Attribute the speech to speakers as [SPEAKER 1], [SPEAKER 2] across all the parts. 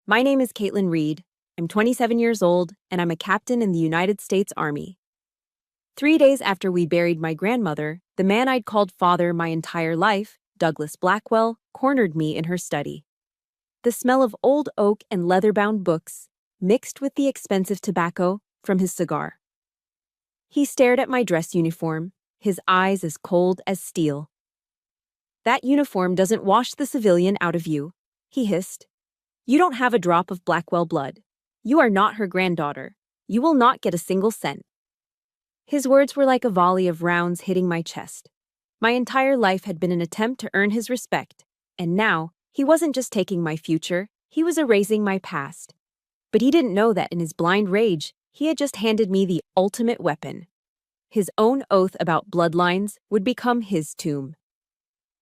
[SPEAKER 1] My name is Caitlin Reed. I'm 27 years old, and I'm a captain in the United States Army. 3 days after we buried my grandmother, the man I'd called father my entire life, Douglas Blackwell, cornered me in her study. The smell of old oak and leather-bound books, mixed with the expensive tobacco from his cigar. He stared at my dress uniform, his eyes as cold as steel. "That uniform doesn't wash the civilian out of you," he hissed. "You don't have a drop of Blackwell blood. You are not her granddaughter. You will not get a single cent." His words were like a volley of rounds hitting my chest. My entire life had been an attempt to earn his respect, and now, he wasn't just taking my future, he was erasing my past. But he didn't know that in his blind rage, he had just handed me the ultimate weapon. His own oath about bloodlines would become his tomb.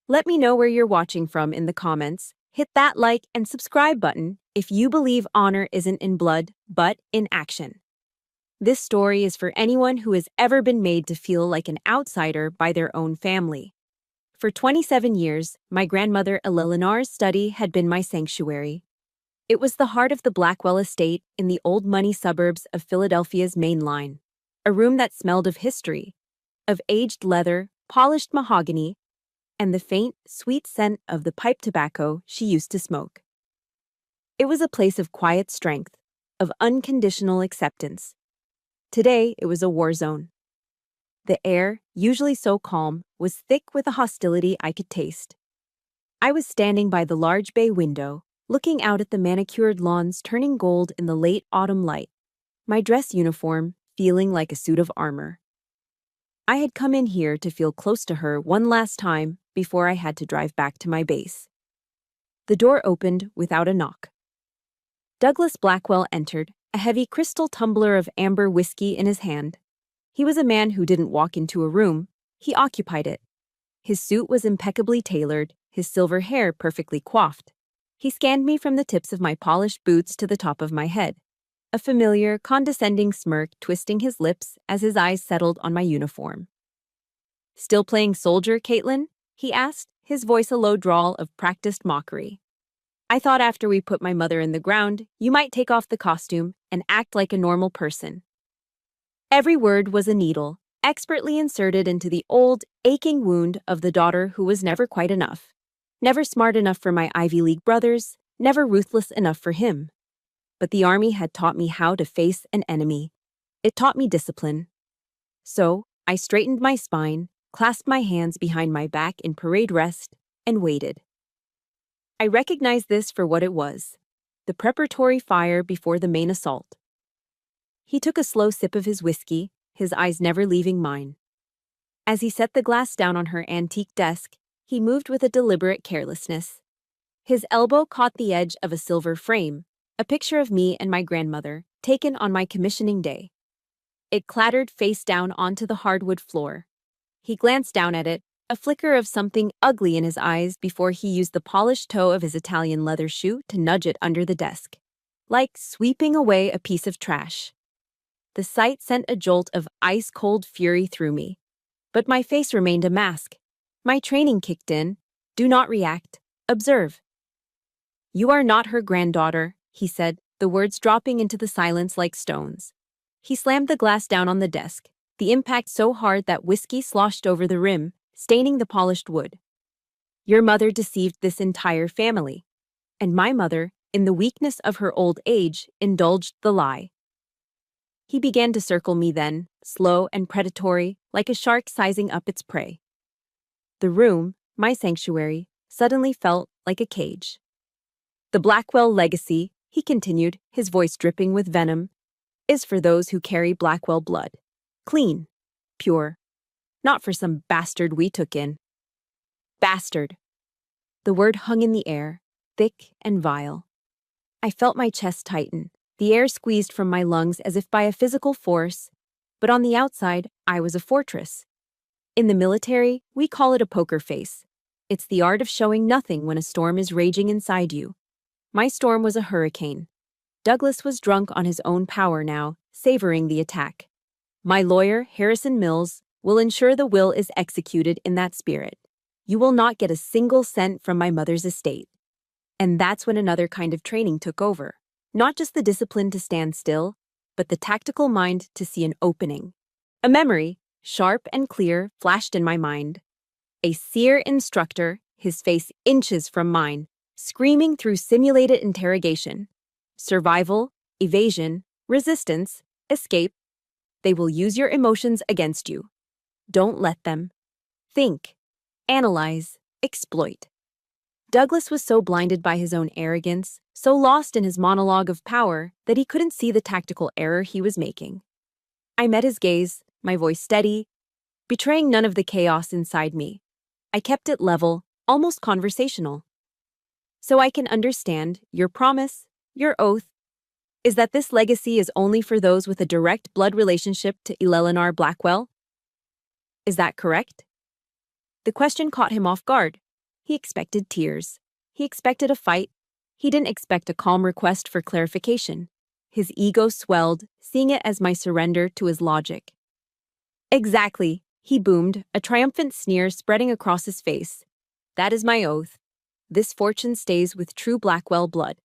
[SPEAKER 1] Let me know where you're watching from in the comments. Hit that like and subscribe button if you believe honor isn't in blood, but in action. This story is for anyone who has ever been made to feel like an outsider by their own family. For 27 years, my grandmother Eleanor's study had been my sanctuary. It was the heart of the Blackwell estate in the old money suburbs of Philadelphia's Main Line, a room that smelled of history, of aged leather, polished mahogany, and the faint, sweet scent of the pipe tobacco she used to smoke. It was a place of quiet strength, of unconditional acceptance. Today, it was a war zone. The air, usually so calm, was thick with a hostility I could taste. I was standing by the large bay window, looking out at the manicured lawns turning gold in the late autumn light, my dress uniform feeling like a suit of armor. I had come in here to feel close to her one last time before I had to drive back to my base. The door opened without a knock. Douglas Blackwell entered, a heavy crystal tumbler of amber whiskey in his hand. He was a man who didn't walk into a room, he occupied it. His suit was impeccably tailored, his silver hair perfectly coiffed. He scanned me from the tips of my polished boots to the top of my head, a familiar, condescending smirk twisting his lips as his eyes settled on my uniform. "Still playing soldier, Caitlin?" he asked, his voice a low drawl of practiced mockery. "I thought after we put my mother in the ground, you might take off the costume and act like a normal person." Every word was a needle, expertly inserted into the old, aching wound of the daughter who was never quite enough. Never smart enough for my Ivy League brothers, never ruthless enough for him. But the Army had taught me how to face an enemy. It taught me discipline. So, I straightened my spine, clasped my hands behind my back in parade rest, and waited. I recognized this for what it was, the preparatory fire before the main assault. He took a slow sip of his whiskey, his eyes never leaving mine. As he set the glass down on her antique desk, he moved with a deliberate carelessness. His elbow caught the edge of a silver frame, a picture of me and my grandmother, taken on my commissioning day. It clattered face down onto the hardwood floor. He glanced down at it, a flicker of something ugly in his eyes before he used the polished toe of his Italian leather shoe to nudge it under the desk, like sweeping away a piece of trash. The sight sent a jolt of ice-cold fury through me. But my face remained a mask. My training kicked in. Do not react. Observe. "You are not her granddaughter," he said, the words dropping into the silence like stones. He slammed the glass down on the desk, the impact so hard that whiskey sloshed over the rim, staining the polished wood. "Your mother deceived this entire family. And my mother, in the weakness of her old age, indulged the lie." He began to circle me then, slow and predatory, like a shark sizing up its prey. The room, my sanctuary, suddenly felt like a cage. "The Blackwell legacy," he continued, his voice dripping with venom, "is for those who carry Blackwell blood. Clean. Pure. Not for some bastard we took in." Bastard. The word hung in the air, thick and vile. I felt my chest tighten, the air squeezed from my lungs as if by a physical force, but on the outside, I was a fortress. In the military, we call it a poker face. It's the art of showing nothing when a storm is raging inside you. My storm was a hurricane. Douglas was drunk on his own power now, savoring the attack. My lawyer, Harrison Mills, will ensure the will is executed in that spirit. You will not get a single cent from my mother's estate. And that's when another kind of training took over. Not just the discipline to stand still, but the tactical mind to see an opening. A memory, sharp and clear, flashed in my mind. A seer instructor, his face inches from mine, screaming through simulated interrogation. Survival, evasion, resistance, escape. They will use your emotions against you. Don't let them. Think, analyze, exploit. Douglas was so blinded by his own arrogance, so lost in his monologue of power, that he couldn't see the tactical error he was making. I met his gaze, my voice steady, betraying none of the chaos inside me. I kept it level, almost conversational. So I can understand your promise, your oath, is that this legacy is only for those with a direct blood relationship to Eleanor Blackwell? Is that correct? The question caught him off guard. He expected tears. He expected a fight. He didn't expect a calm request for clarification. His ego swelled, seeing it as my surrender to his logic. Exactly, he boomed, a triumphant sneer spreading across his face. That is my oath. This fortune stays with true Blackwell blood.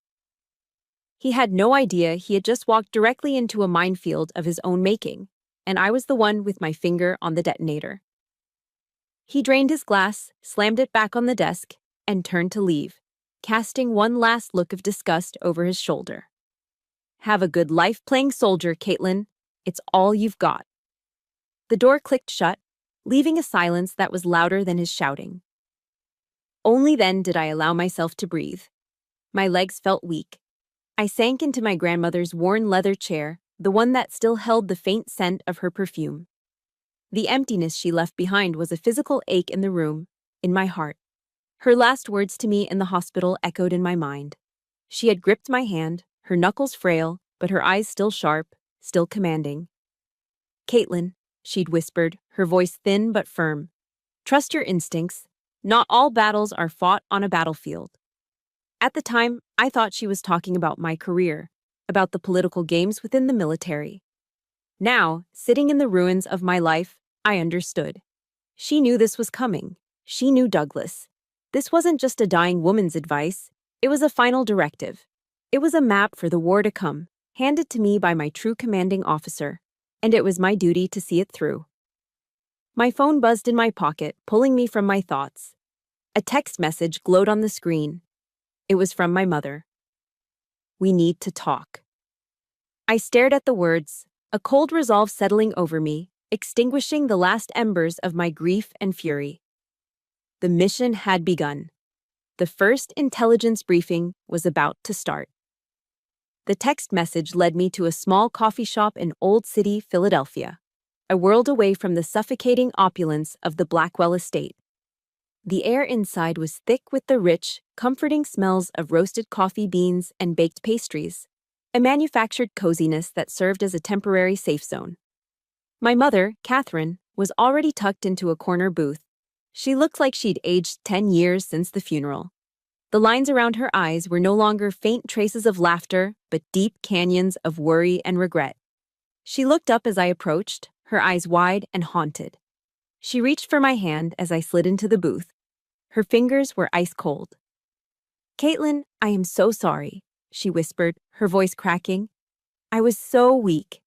[SPEAKER 1] He had no idea he had just walked directly into a minefield of his own making, and I was the one with my finger on the detonator. He drained his glass, slammed it back on the desk, and turned to leave, casting one last look of disgust over his shoulder. Have a good life playing soldier, Caitlin. It's all you've got. The door clicked shut, leaving a silence that was louder than his shouting. Only then did I allow myself to breathe. My legs felt weak. I sank into my grandmother's worn leather chair, the one that still held the faint scent of her perfume. The emptiness she left behind was a physical ache in the room, in my heart. Her last words to me in the hospital echoed in my mind. She had gripped my hand, her knuckles frail, but her eyes still sharp, still commanding. Caitlin, she'd whispered, her voice thin but firm. Trust your instincts. Not all battles are fought on a battlefield. At the time, I thought she was talking about my career, about the political games within the military. Now, sitting in the ruins of my life, I understood. She knew this was coming. She knew Douglas. This wasn't just a dying woman's advice. It was a final directive. It was a map for the war to come, handed to me by my true commanding officer, and it was my duty to see it through. My phone buzzed in my pocket, pulling me from my thoughts. A text message glowed on the screen. It was from my mother. We need to talk. I stared at the words, a cold resolve settling over me, extinguishing the last embers of my grief and fury. The mission had begun. The first intelligence briefing was about to start. The text message led me to a small coffee shop in Old City, Philadelphia, a world away from the suffocating opulence of the Blackwell estate. The air inside was thick with the rich, comforting smells of roasted coffee beans and baked pastries, a manufactured coziness that served as a temporary safe zone. My mother, Catherine, was already tucked into a corner booth. She looked like she'd aged 10 years since the funeral. The lines around her eyes were no longer faint traces of laughter, but deep canyons of worry and regret. She looked up as I approached, her eyes wide and haunted. She reached for my hand as I slid into the booth. Her fingers were ice cold. Caitlin, I am so sorry, she whispered, her voice cracking. I was so weak.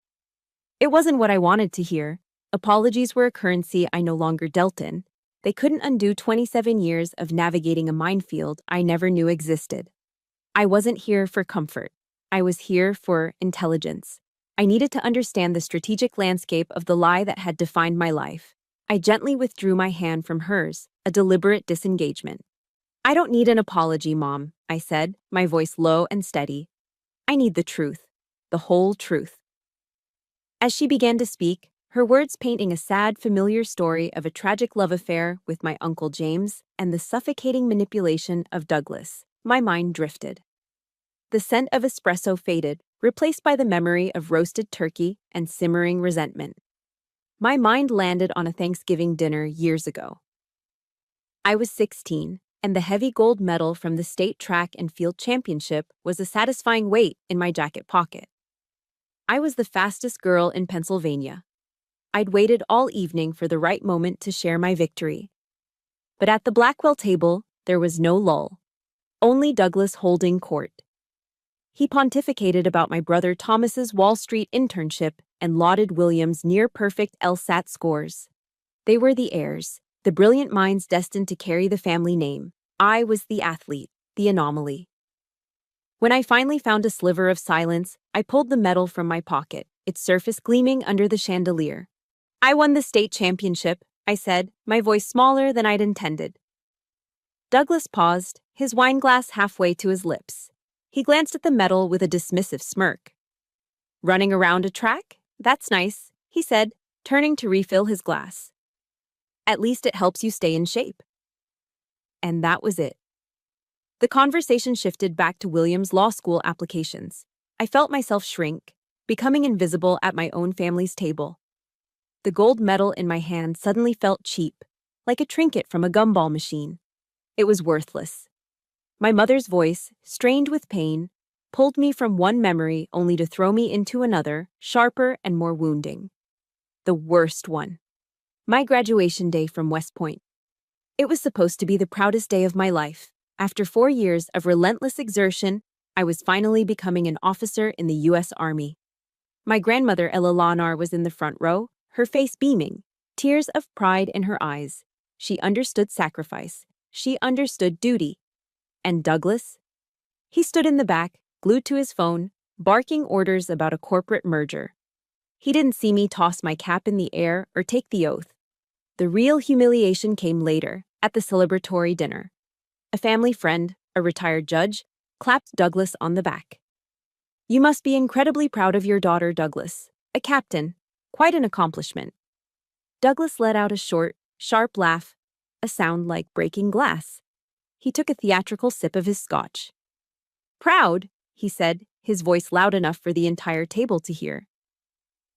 [SPEAKER 1] It wasn't what I wanted to hear. Apologies were a currency I no longer dealt in. They couldn't undo 27 years of navigating a minefield I never knew existed. I wasn't here for comfort. I was here for intelligence. I needed to understand the strategic landscape of the lie that had defined my life. I gently withdrew my hand from hers, a deliberate disengagement. I don't need an apology, Mom, I said, my voice low and steady. I need the truth, the whole truth. As she began to speak, her words painting a sad, familiar story of a tragic love affair with my Uncle James and the suffocating manipulation of Douglas, my mind drifted. The scent of espresso faded, replaced by the memory of roasted turkey and simmering resentment. My mind landed on a Thanksgiving dinner years ago. I was 16, and the heavy gold medal from the state track and field championship was a satisfying weight in my jacket pocket. I was the fastest girl in Pennsylvania. I'd waited all evening for the right moment to share my victory. But at the Blackwell table, there was no lull. Only Douglas holding court. He pontificated about my brother Thomas's Wall Street internship and lauded William's near-perfect LSAT scores. They were the heirs, the brilliant minds destined to carry the family name. I was the athlete, the anomaly. When I finally found a sliver of silence, I pulled the medal from my pocket, its surface gleaming under the chandelier. I won the state championship, I said, my voice smaller than I'd intended. Douglas paused, his wineglass halfway to his lips. He glanced at the medal with a dismissive smirk. Running around a track? That's nice, he said, turning to refill his glass. At least it helps you stay in shape. And that was it. The conversation shifted back to William's law school applications. I felt myself shrink, becoming invisible at my own family's table. The gold medal in my hand suddenly felt cheap, like a trinket from a gumball machine. It was worthless. My mother's voice, strained with pain, pulled me from one memory only to throw me into another, sharper and more wounding. The worst one. My graduation day from West Point. It was supposed to be the proudest day of my life. After 4 years of relentless exertion, I was finally becoming an officer in the U.S. Army. My grandmother Ella Lanar was in the front row, her face beaming, tears of pride in her eyes. She understood sacrifice. She understood duty. And Douglas? He stood in the back, glued to his phone, barking orders about a corporate merger. He didn't see me toss my cap in the air or take the oath. The real humiliation came later, at the celebratory dinner. A family friend, a retired judge, clapped Douglas on the back. You must be incredibly proud of your daughter, Douglas. A captain. Quite an accomplishment. Douglas let out a short, sharp laugh, a sound like breaking glass. He took a theatrical sip of his scotch. Proud, he said, his voice loud enough for the entire table to hear.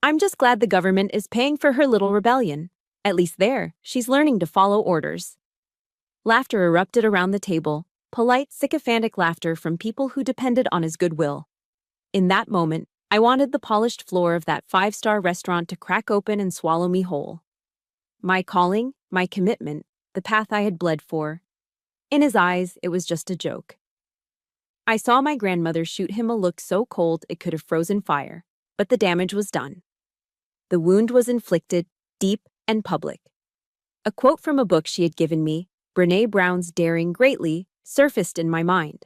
[SPEAKER 1] I'm just glad the government is paying for her little rebellion. At least there, she's learning to follow orders. Laughter erupted around the table, polite, sycophantic laughter from people who depended on his goodwill. In that moment, I wanted the polished floor of that 5-star restaurant to crack open and swallow me whole. My calling, my commitment, the path I had bled for. In his eyes, it was just a joke. I saw my grandmother shoot him a look so cold it could have frozen fire, but the damage was done. The wound was inflicted, deep and public. A quote from a book she had given me, Brené Brown's Daring Greatly, surfaced in my mind.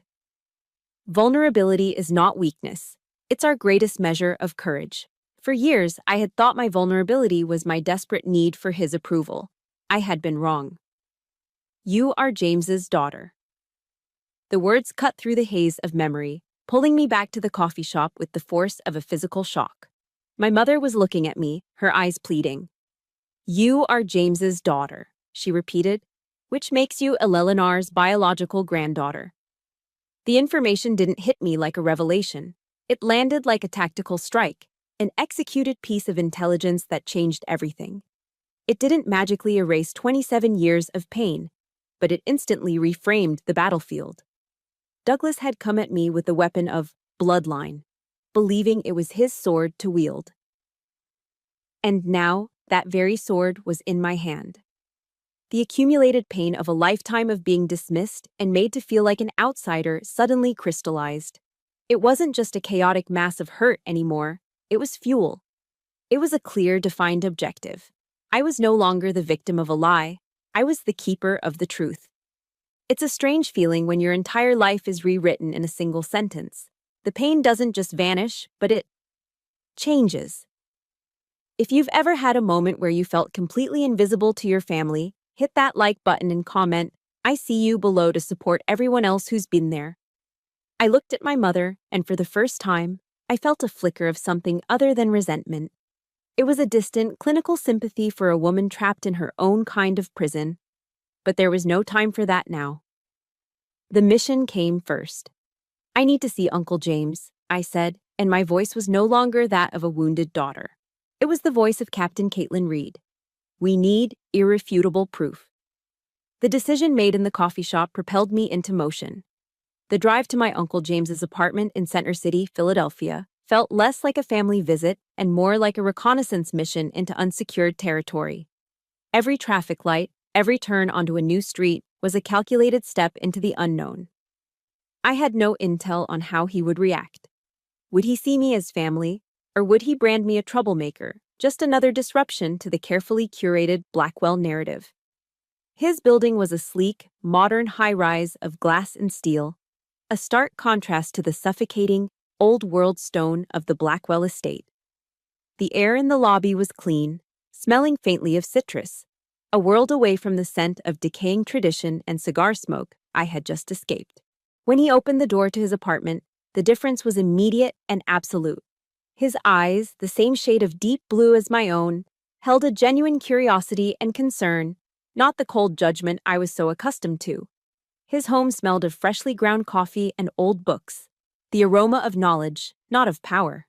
[SPEAKER 1] Vulnerability is not weakness. It's our greatest measure of courage. For years, I had thought my vulnerability was my desperate need for his approval. I had been wrong. You are James's daughter. The words cut through the haze of memory, pulling me back to the coffee shop with the force of a physical shock. My mother was looking at me, her eyes pleading. You are James's daughter, she repeated, which makes you Elenar's biological granddaughter. The information didn't hit me like a revelation. It landed like a tactical strike, an executed piece of intelligence that changed everything. It didn't magically erase 27 years of pain, but it instantly reframed the battlefield. Douglas had come at me with the weapon of bloodline, believing it was his sword to wield. And now, that very sword was in my hand. The accumulated pain of a lifetime of being dismissed and made to feel like an outsider suddenly crystallized. It wasn't just a chaotic mass of hurt anymore, it was fuel. It was a clear, defined objective. I was no longer the victim of a lie, I was the keeper of the truth. It's a strange feeling when your entire life is rewritten in a single sentence. The pain doesn't just vanish, but it changes. If you've ever had a moment where you felt completely invisible to your family, hit that like button and comment, I see you below to support everyone else who's been there. I looked at my mother, and for the first time, I felt a flicker of something other than resentment. It was a distant, clinical sympathy for a woman trapped in her own kind of prison. But there was no time for that now. The mission came first. I need to see Uncle James, I said, and my voice was no longer that of a wounded daughter. It was the voice of Captain Caitlin Reed. We need irrefutable proof. The decision made in the coffee shop propelled me into motion. The drive to my Uncle James's apartment in Center City, Philadelphia, felt less like a family visit and more like a reconnaissance mission into unsecured territory. Every traffic light, every turn onto a new street was a calculated step into the unknown. I had no intel on how he would react. Would he see me as family, or would he brand me a troublemaker, just another disruption to the carefully curated Blackwell narrative? His building was a sleek, modern high-rise of glass and steel, a stark contrast to the suffocating, old-world stone of the Blackwell estate. The air in the lobby was clean, smelling faintly of citrus, a world away from the scent of decaying tradition and cigar smoke I had just escaped. When he opened the door to his apartment, the difference was immediate and absolute. His eyes, the same shade of deep blue as my own, held a genuine curiosity and concern, not the cold judgment I was so accustomed to. His home smelled of freshly ground coffee and old books, the aroma of knowledge, not of power.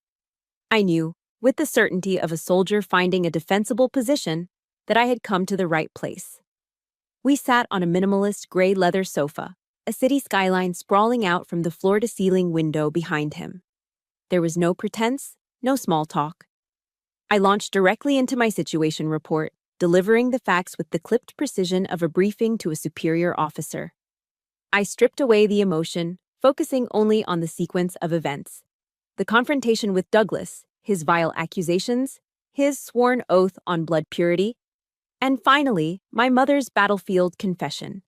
[SPEAKER 1] I knew, with the certainty of a soldier finding a defensible position, that I had come to the right place. We sat on a minimalist gray leather sofa, a city skyline sprawling out from the floor-to-ceiling window behind him. There was no pretense, no small talk. I launched directly into my situation report, delivering the facts with the clipped precision of a briefing to a superior officer. I stripped away the emotion, focusing only on the sequence of events. The confrontation with Douglas, his vile accusations, his sworn oath on blood purity, and finally, my mother's battlefield confession.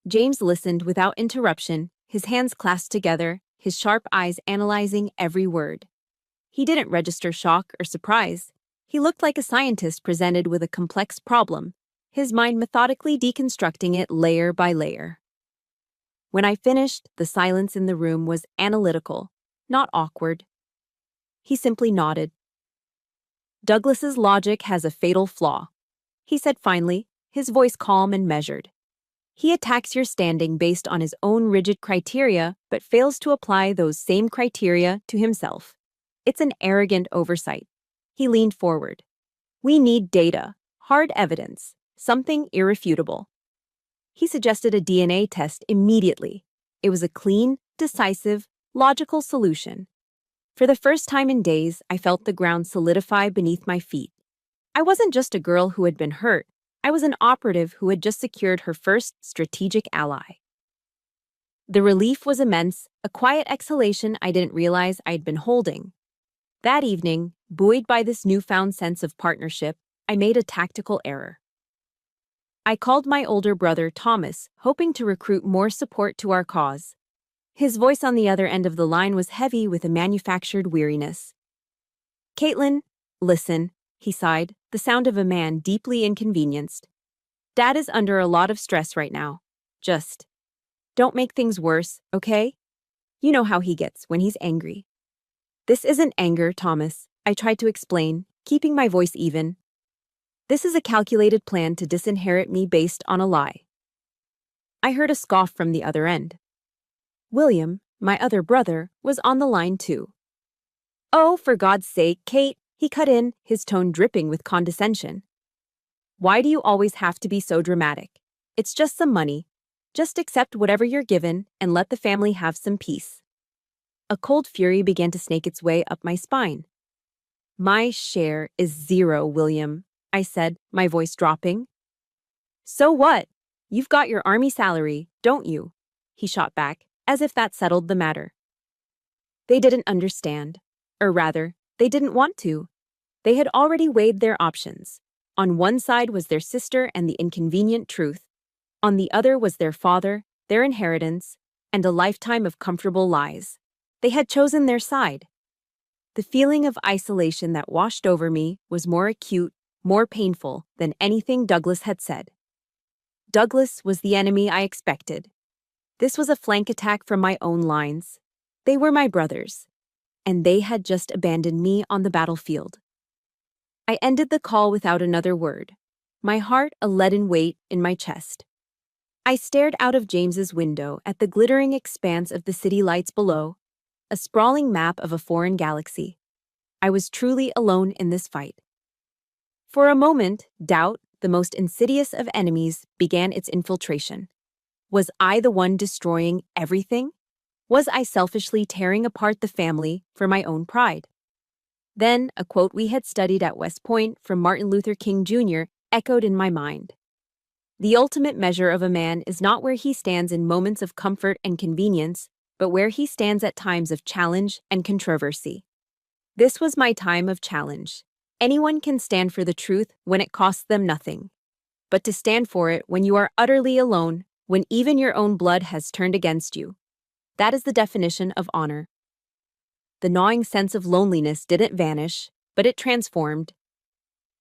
[SPEAKER 1] James listened without interruption, his hands clasped together, his sharp eyes analyzing every word. He didn't register shock or surprise. He looked like a scientist presented with a complex problem, his mind methodically deconstructing it layer by layer. When I finished, the silence in the room was analytical, not awkward. He simply nodded. Douglas's logic has a fatal flaw, he said finally, his voice calm and measured. He attacks your standing based on his own rigid criteria, but fails to apply those same criteria to himself. It's an arrogant oversight. He leaned forward. We need data, hard evidence, something irrefutable. He suggested a DNA test immediately. It was a clean, decisive, logical solution. For the first time in days, I felt the ground solidify beneath my feet. I wasn't just a girl who had been hurt. I was an operative who had just secured her first strategic ally. The relief was immense, a quiet exhalation I didn't realize I'd been holding. That evening, buoyed by this newfound sense of partnership, I made a tactical error. I called my older brother, Thomas, hoping to recruit more support to our cause. His voice on the other end of the line was heavy with a manufactured weariness. "Caitlin, listen," he sighed, the sound of a man deeply inconvenienced. "Dad is under a lot of stress right now. Just don't make things worse, okay? You know how he gets when he's angry." "This isn't anger, Thomas," I tried to explain, keeping my voice even. "This is a calculated plan to disinherit me based on a lie." I heard a scoff from the other end. William, my other brother, was on the line too. "Oh, for God's sake, Kate," he cut in, his tone dripping with condescension. "Why do you always have to be so dramatic? It's just some money. Just accept whatever you're given and let the family have some peace." A cold fury began to snake its way up my spine. "My share is 0, William," I said, my voice dropping. "So what? You've got your army salary, don't you?" he shot back, as if that settled the matter. They didn't understand. Or rather, they didn't want to. They had already weighed their options. On one side was their sister and the inconvenient truth. On the other was their father, their inheritance, and a lifetime of comfortable lies. They had chosen their side. The feeling of isolation that washed over me was more acute, more painful than anything Douglas had said. Douglas was the enemy I expected. This was a flank attack from my own lines. They were my brothers, and they had just abandoned me on the battlefield. I ended the call without another word, my heart a leaden weight in my chest. I stared out of James's window at the glittering expanse of the city lights below, a sprawling map of a foreign galaxy. I was truly alone in this fight. For a moment, doubt, the most insidious of enemies, began its infiltration. Was I the one destroying everything? Was I selfishly tearing apart the family for my own pride? Then, a quote we had studied at West Point from Martin Luther King Jr. echoed in my mind. "The ultimate measure of a man is not where he stands in moments of comfort and convenience, but where he stands at times of challenge and controversy. This was my time of challenge. Anyone can stand for the truth when it costs them nothing. But to stand for it when you are utterly alone, when even your own blood has turned against you, that is the definition of honor. The gnawing sense of loneliness didn't vanish, but it transformed.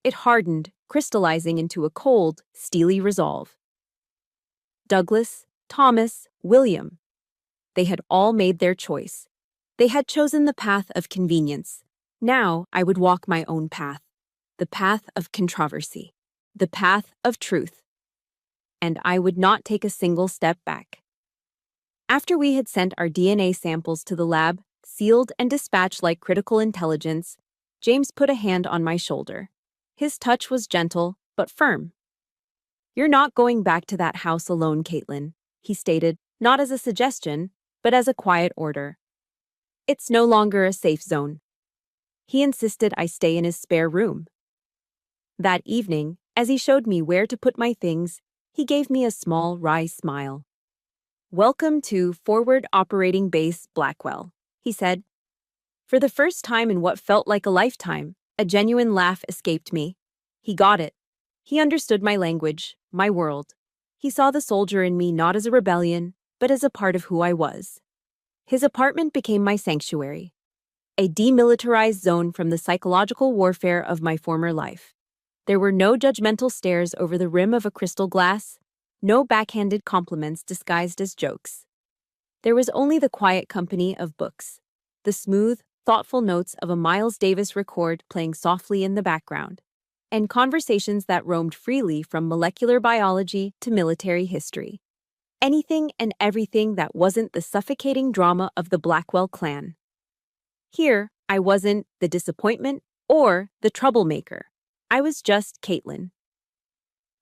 [SPEAKER 1] It hardened, crystallizing into a cold, steely resolve. Douglas, Thomas, William. They had all made their choice. They had chosen the path of convenience. Now I would walk my own path, the path of controversy, the path of truth. And I would not take a single step back. After we had sent our DNA samples to the lab, sealed and dispatched like critical intelligence, James put a hand on my shoulder. His touch was gentle, but firm. "You're not going back to that house alone, Caitlin," he stated, not as a suggestion, but as a quiet order. "It's no longer a safe zone." He insisted I stay in his spare room. That evening, as he showed me where to put my things, he gave me a small, wry smile. "Welcome to Forward Operating Base Blackwell," he said. For the first time in what felt like a lifetime, a genuine laugh escaped me. He got it. He understood my language, my world. He saw the soldier in me not as a rebellion, but as a part of who I was. His apartment became my sanctuary, a demilitarized zone from the psychological warfare of my former life. There were no judgmental stares over the rim of a crystal glass, no backhanded compliments disguised as jokes. There was only the quiet company of books, the smooth, thoughtful notes of a Miles Davis record playing softly in the background, and conversations that roamed freely from molecular biology to military history. Anything and everything that wasn't the suffocating drama of the Blackwell clan. Here, I wasn't the disappointment or the troublemaker. I was just Caitlin.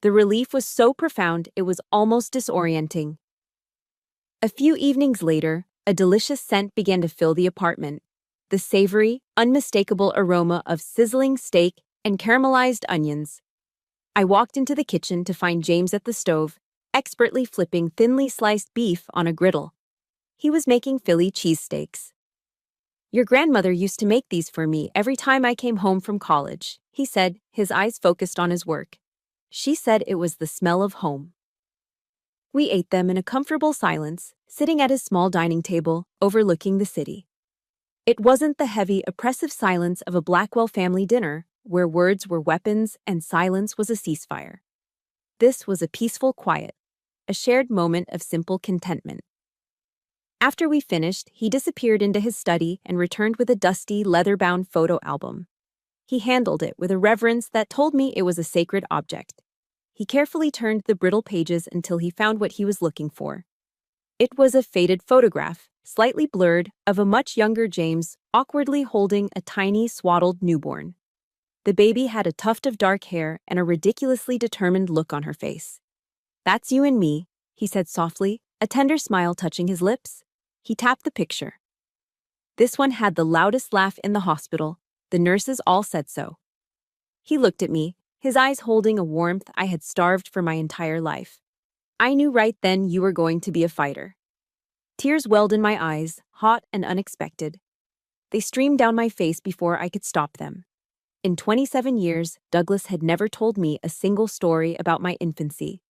[SPEAKER 1] The relief was so profound it was almost disorienting. A few evenings later, a delicious scent began to fill the apartment. The savory, unmistakable aroma of sizzling steak and caramelized onions. I walked into the kitchen to find James at the stove, expertly flipping thinly sliced beef on a griddle. He was making Philly cheesesteaks. "Your grandmother used to make these for me every time I came home from college," he said, his eyes focused on his work. "She said it was the smell of home." We ate them in a comfortable silence, sitting at his small dining table, overlooking the city. It wasn't the heavy, oppressive silence of a Blackwell family dinner, where words were weapons and silence was a ceasefire. This was a peaceful quiet, a shared moment of simple contentment. After we finished, he disappeared into his study and returned with a dusty, leather-bound photo album. He handled it with a reverence that told me it was a sacred object. He carefully turned the brittle pages until he found what he was looking for. It was a faded photograph, slightly blurred, of a much younger James awkwardly holding a tiny, swaddled newborn. The baby had a tuft of dark hair and a ridiculously determined look on her face. "That's you and me," he said softly, a tender smile touching his lips. He tapped the picture. "This one had the loudest laugh in the hospital. The nurses all said so." He looked at me, his eyes holding a warmth I had starved for my entire life. "I knew right then you were going to be a fighter." Tears welled in my eyes, hot and unexpected. They streamed down my face before I could stop them. In 27 years, Douglas had never told me a single story about my infancy.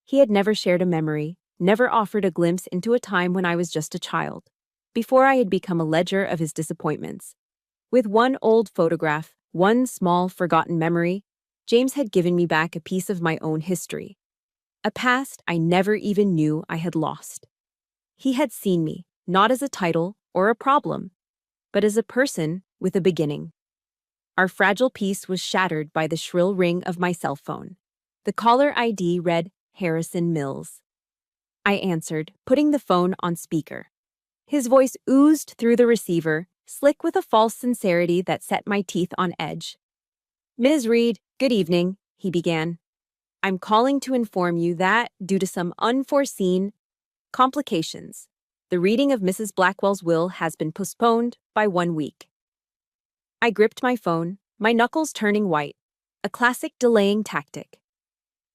[SPEAKER 1] He had never shared a memory, never offered a glimpse into a time when I was just a child, before I had become a ledger of his disappointments. With one old photograph, one small forgotten memory, James had given me back a piece of my own history, a past I never even knew I had lost. He had seen me, not as a title or a problem, but as a person with a beginning. Our fragile peace was shattered by the shrill ring of my cell phone. The caller ID read Harrison Mills. I answered, putting the phone on speaker. His voice oozed through the receiver, slick with a false sincerity that set my teeth on edge. "Ms. Reed, good evening," he began. "I'm calling to inform you that, due to some unforeseen complications, the reading of Mrs. Blackwell's will has been postponed by 1 week." I gripped my phone, my knuckles turning white, a classic delaying tactic.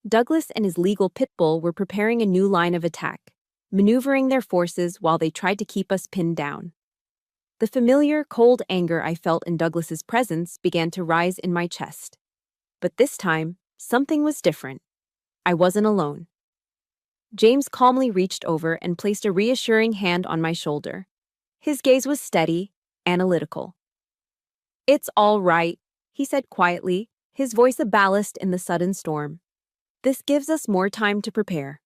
[SPEAKER 1] Douglas and his legal pit bull were preparing a new line of attack. maneuvering their forces while they tried to keep us pinned down. The familiar, cold anger I felt in Douglas's presence began to rise in my chest. But this time, something was different. I wasn't alone. James calmly reached over and placed a reassuring hand on my shoulder. His gaze was steady, analytical. "It's all right," he said quietly, his voice a ballast in the sudden storm. "This gives us more time to prepare."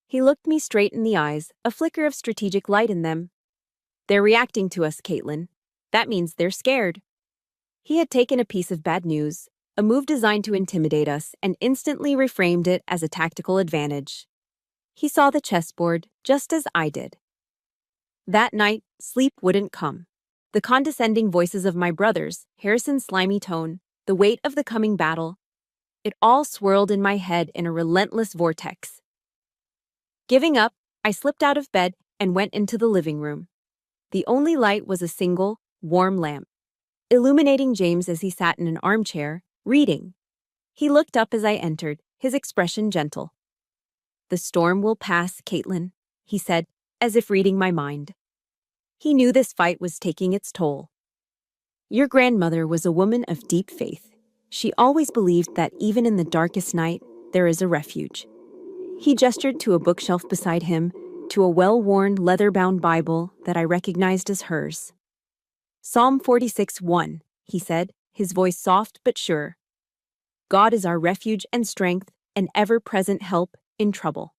[SPEAKER 1] He looked me straight in the eyes, a flicker of strategic light in them. "They're reacting to us, Caitlin. That means they're scared." He had taken a piece of bad news, a move designed to intimidate us, and instantly reframed it as a tactical advantage. He saw the chessboard, just as I did. That night, sleep wouldn't come. The condescending voices of my brothers, Harrison's slimy tone, the weight of the coming battle, it all swirled in my head in a relentless vortex. Giving up, I slipped out of bed and went into the living room. The only light was a single, warm lamp, illuminating James as he sat in an armchair, reading. He looked up as I entered, his expression gentle. "The storm will pass, Caitlin," he said, as if reading my mind. He knew this fight was taking its toll. "Your grandmother was a woman of deep faith. She always believed that even in the darkest night, there is a refuge." He gestured to a bookshelf beside him, to a well-worn, leather-bound Bible that I recognized as hers. "Psalm 46:1, he said, his voice soft but sure. "God is our refuge and strength, an ever-present help in trouble."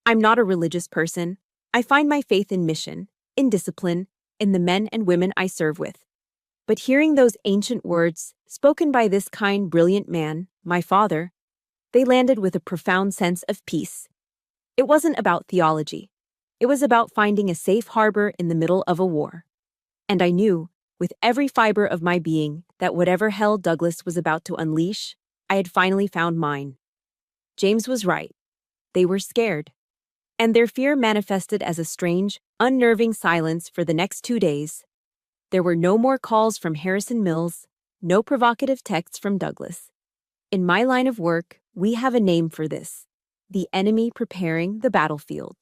[SPEAKER 1] I'm not a religious person. I find my faith in mission, in discipline, in the men and women I serve with. But hearing those ancient words, spoken by this kind, brilliant man, my father, they landed with a profound sense of peace. It wasn't about theology. It was about finding a safe harbor in the middle of a war. And I knew, with every fiber of my being, that whatever hell Douglas was about to unleash, I had finally found mine. James was right. They were scared. And their fear manifested as a strange, unnerving silence for the next 2 days. There were no more calls from Harrison Mills, no provocative texts from Douglas. In my line of work, we have a name for this: the enemy preparing the battlefield.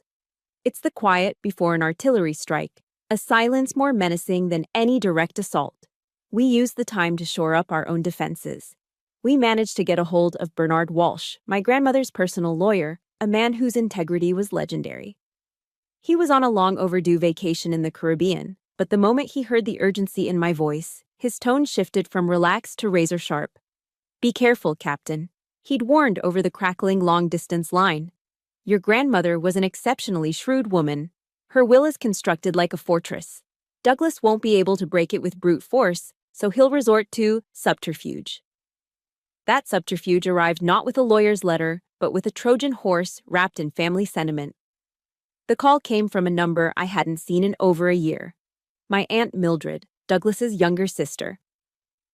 [SPEAKER 1] It's the quiet before an artillery strike, a silence more menacing than any direct assault. We use the time to shore up our own defenses. We managed to get a hold of Bernard Walsh, my grandmother's personal lawyer, a man whose integrity was legendary. He was on a long overdue vacation in the Caribbean, but the moment he heard the urgency in my voice, his tone shifted from relaxed to razor sharp. "Be careful, Captain," he'd warned over the crackling long-distance line. "Your grandmother was an exceptionally shrewd woman. Her will is constructed like a fortress. Douglas won't be able to break it with brute force, so he'll resort to subterfuge." That subterfuge arrived not with a lawyer's letter, but with a Trojan horse wrapped in family sentiment. The call came from a number I hadn't seen in over a year. My Aunt Mildred, Douglas's younger sister.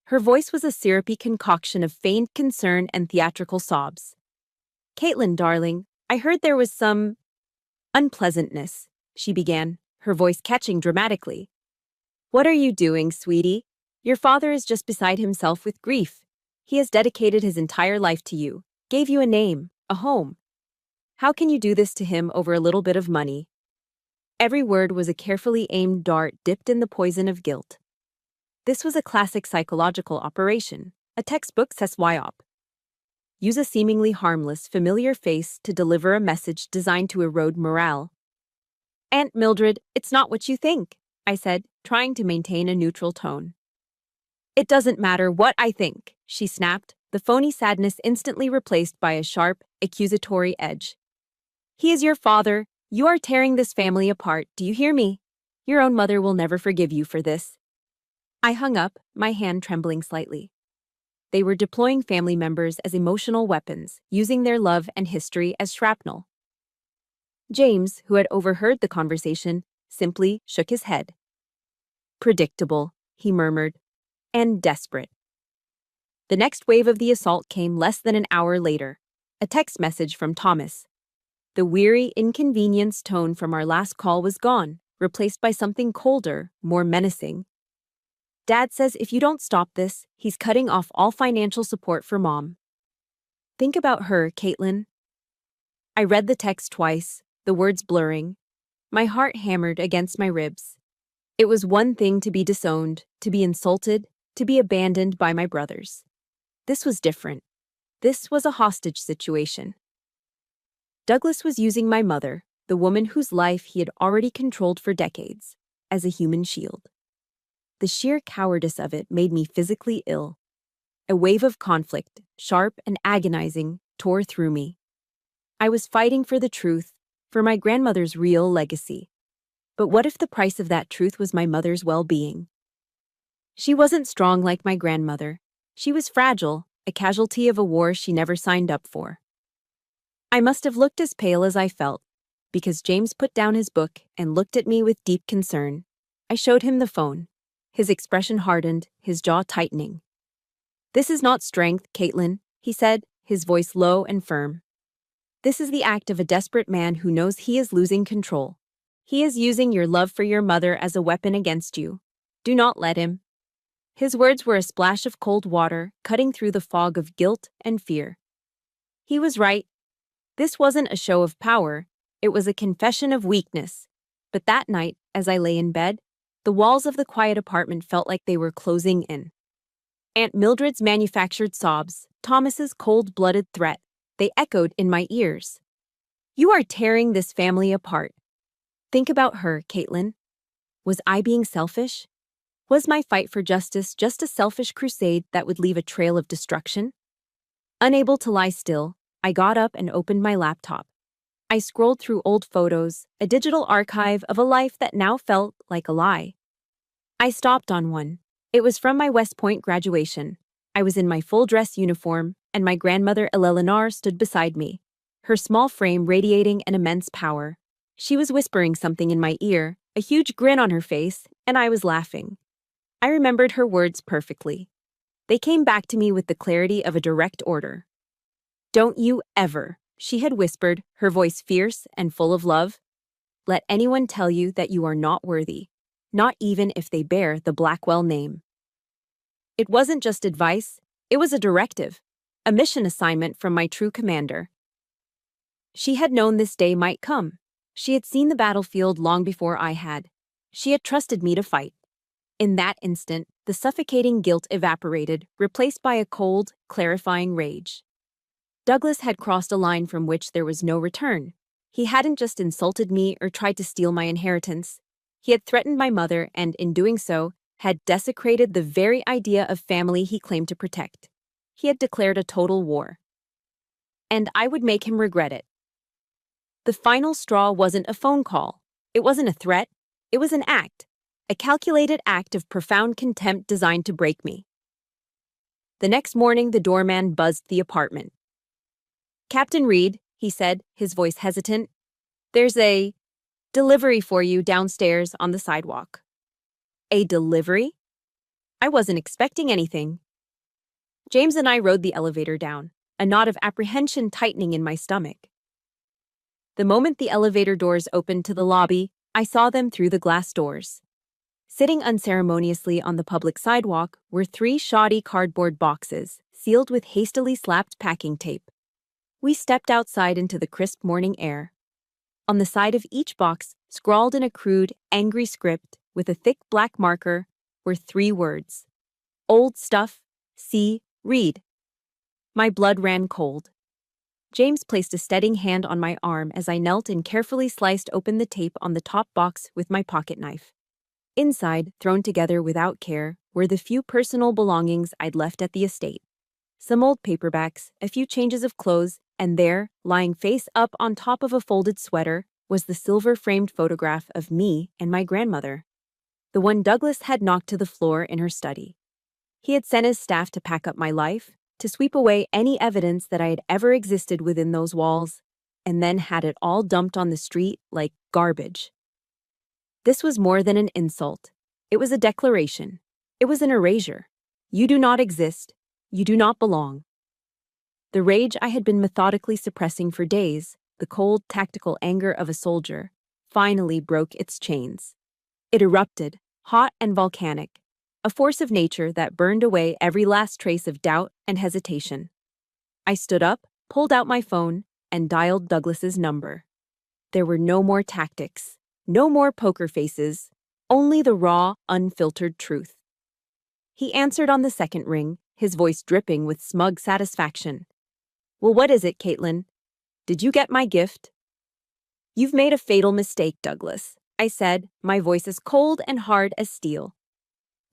[SPEAKER 1] Her voice was a syrupy concoction of feigned concern and theatrical sobs. "Caitlin, darling, I heard there was some unpleasantness," she began, her voice catching dramatically. "What are you doing, sweetie? Your father is just beside himself with grief. He has dedicated his entire life to you, gave you a name, a home. How can you do this to him over a little bit of money?" Every word was a carefully aimed dart dipped in the poison of guilt. This was a classic psychological operation, a textbook psyop. Use a seemingly harmless, familiar face to deliver a message designed to erode morale. "Aunt Mildred, it's not what you think," I said, trying to maintain a neutral tone. "It doesn't matter what I think," she snapped, the phony sadness instantly replaced by a sharp, accusatory edge. "He is your father. You are tearing this family apart, do you hear me? Your own mother will never forgive you for this." I hung up, my hand trembling slightly. They were deploying family members as emotional weapons, using their love and history as shrapnel. James, who had overheard the conversation, simply shook his head. "Predictable," he murmured, "and desperate." The next wave of the assault came less than an hour later, a text message from Thomas. The weary, inconvenienced tone from our last call was gone, replaced by something colder, more menacing. "Dad says if you don't stop this, he's cutting off all financial support for Mom. Think about her, Caitlin." I read the text twice, the words blurring. My heart hammered against my ribs. It was one thing to be disowned, to be insulted, to be abandoned by my brothers. This was different. This was a hostage situation. Douglas was using my mother, the woman whose life he had already controlled for decades, as a human shield. The sheer cowardice of it made me physically ill. A wave of conflict, sharp and agonizing, tore through me. I was fighting for the truth, for my grandmother's real legacy. But what if the price of that truth was my mother's well-being? She wasn't strong like my grandmother. She was fragile, a casualty of a war she never signed up for. I must have looked as pale as I felt, because James put down his book and looked at me with deep concern. I showed him the phone. His expression hardened, his jaw tightening. "This is not strength, Caitlin," he said, his voice low and firm. "This is the act of a desperate man who knows he is losing control. He is using your love for your mother as a weapon against you. Do not let him." His words were a splash of cold water cutting through the fog of guilt and fear. He was right. This wasn't a show of power, it was a confession of weakness. But that night, as I lay in bed, the walls of the quiet apartment felt like they were closing in. Aunt Mildred's manufactured sobs, Thomas's cold-blooded threat, they echoed in my ears. "You are tearing this family apart. Think about her, Caitlin. Was I being selfish? Was my fight for justice just a selfish crusade that would leave a trail of destruction?" Unable to lie still, I got up and opened my laptop. I scrolled through old photos, a digital archive of a life that now felt like a lie. I stopped on one. It was from my West Point graduation. I was in my full dress uniform, and my grandmother Eleanor stood beside me, her small frame radiating an immense power. She was whispering something in my ear, a huge grin on her face, and I was laughing. I remembered her words perfectly. They came back to me with the clarity of a direct order. "Don't you ever," she had whispered, her voice fierce and full of love, "let anyone tell you that you are not worthy, not even if they bear the Blackwell name." It wasn't just advice, it was a directive, a mission assignment from my true commander. She had known this day might come. She had seen the battlefield long before I had. She had trusted me to fight. In that instant, the suffocating guilt evaporated, replaced by a cold, clarifying rage. Douglas had crossed a line from which there was no return. He hadn't just insulted me or tried to steal my inheritance. He had threatened my mother and, in doing so, had desecrated the very idea of family he claimed to protect. He had declared a total war. And I would make him regret it. The final straw wasn't a phone call. It wasn't a threat. It was an act. A calculated act of profound contempt designed to break me. The next morning, the doorman buzzed the apartment. "Captain Reed," he said, his voice hesitant, "there's a delivery for you downstairs on the sidewalk." A delivery? I wasn't expecting anything. James and I rode the elevator down, a knot of apprehension tightening in my stomach. The moment the elevator doors opened to the lobby, I saw them through the glass doors. Sitting unceremoniously on the public sidewalk were 3 shoddy cardboard boxes, sealed with hastily slapped packing tape. We stepped outside into the crisp morning air. On the side of each box, scrawled in a crude, angry script with a thick black marker, were 3 words. "Old stuff, C. Reed." My blood ran cold. James placed a steadying hand on my arm as I knelt and carefully sliced open the tape on the top box with my pocket knife. Inside, thrown together without care, were the few personal belongings I'd left at the estate. Some old paperbacks, a few changes of clothes, and there, lying face up on top of a folded sweater, was the silver-framed photograph of me and my grandmother. The one Douglas had knocked to the floor in her study. He had sent his staff to pack up my life, to sweep away any evidence that I had ever existed within those walls, and then had it all dumped on the street like garbage. This was more than an insult. It was a declaration. It was an erasure. You do not exist. You do not belong. The rage I had been methodically suppressing for days, the cold, tactical anger of a soldier, finally broke its chains. It erupted, hot and volcanic, a force of nature that burned away every last trace of doubt and hesitation. I stood up, pulled out my phone, and dialed Douglas's number. There were no more tactics, no more poker faces, only the raw, unfiltered truth. He answered on the second ring, his voice dripping with smug satisfaction. "Well, what is it, Caitlin? Did you get my gift?" "You've made a fatal mistake, Douglas," I said, my voice as cold and hard as steel.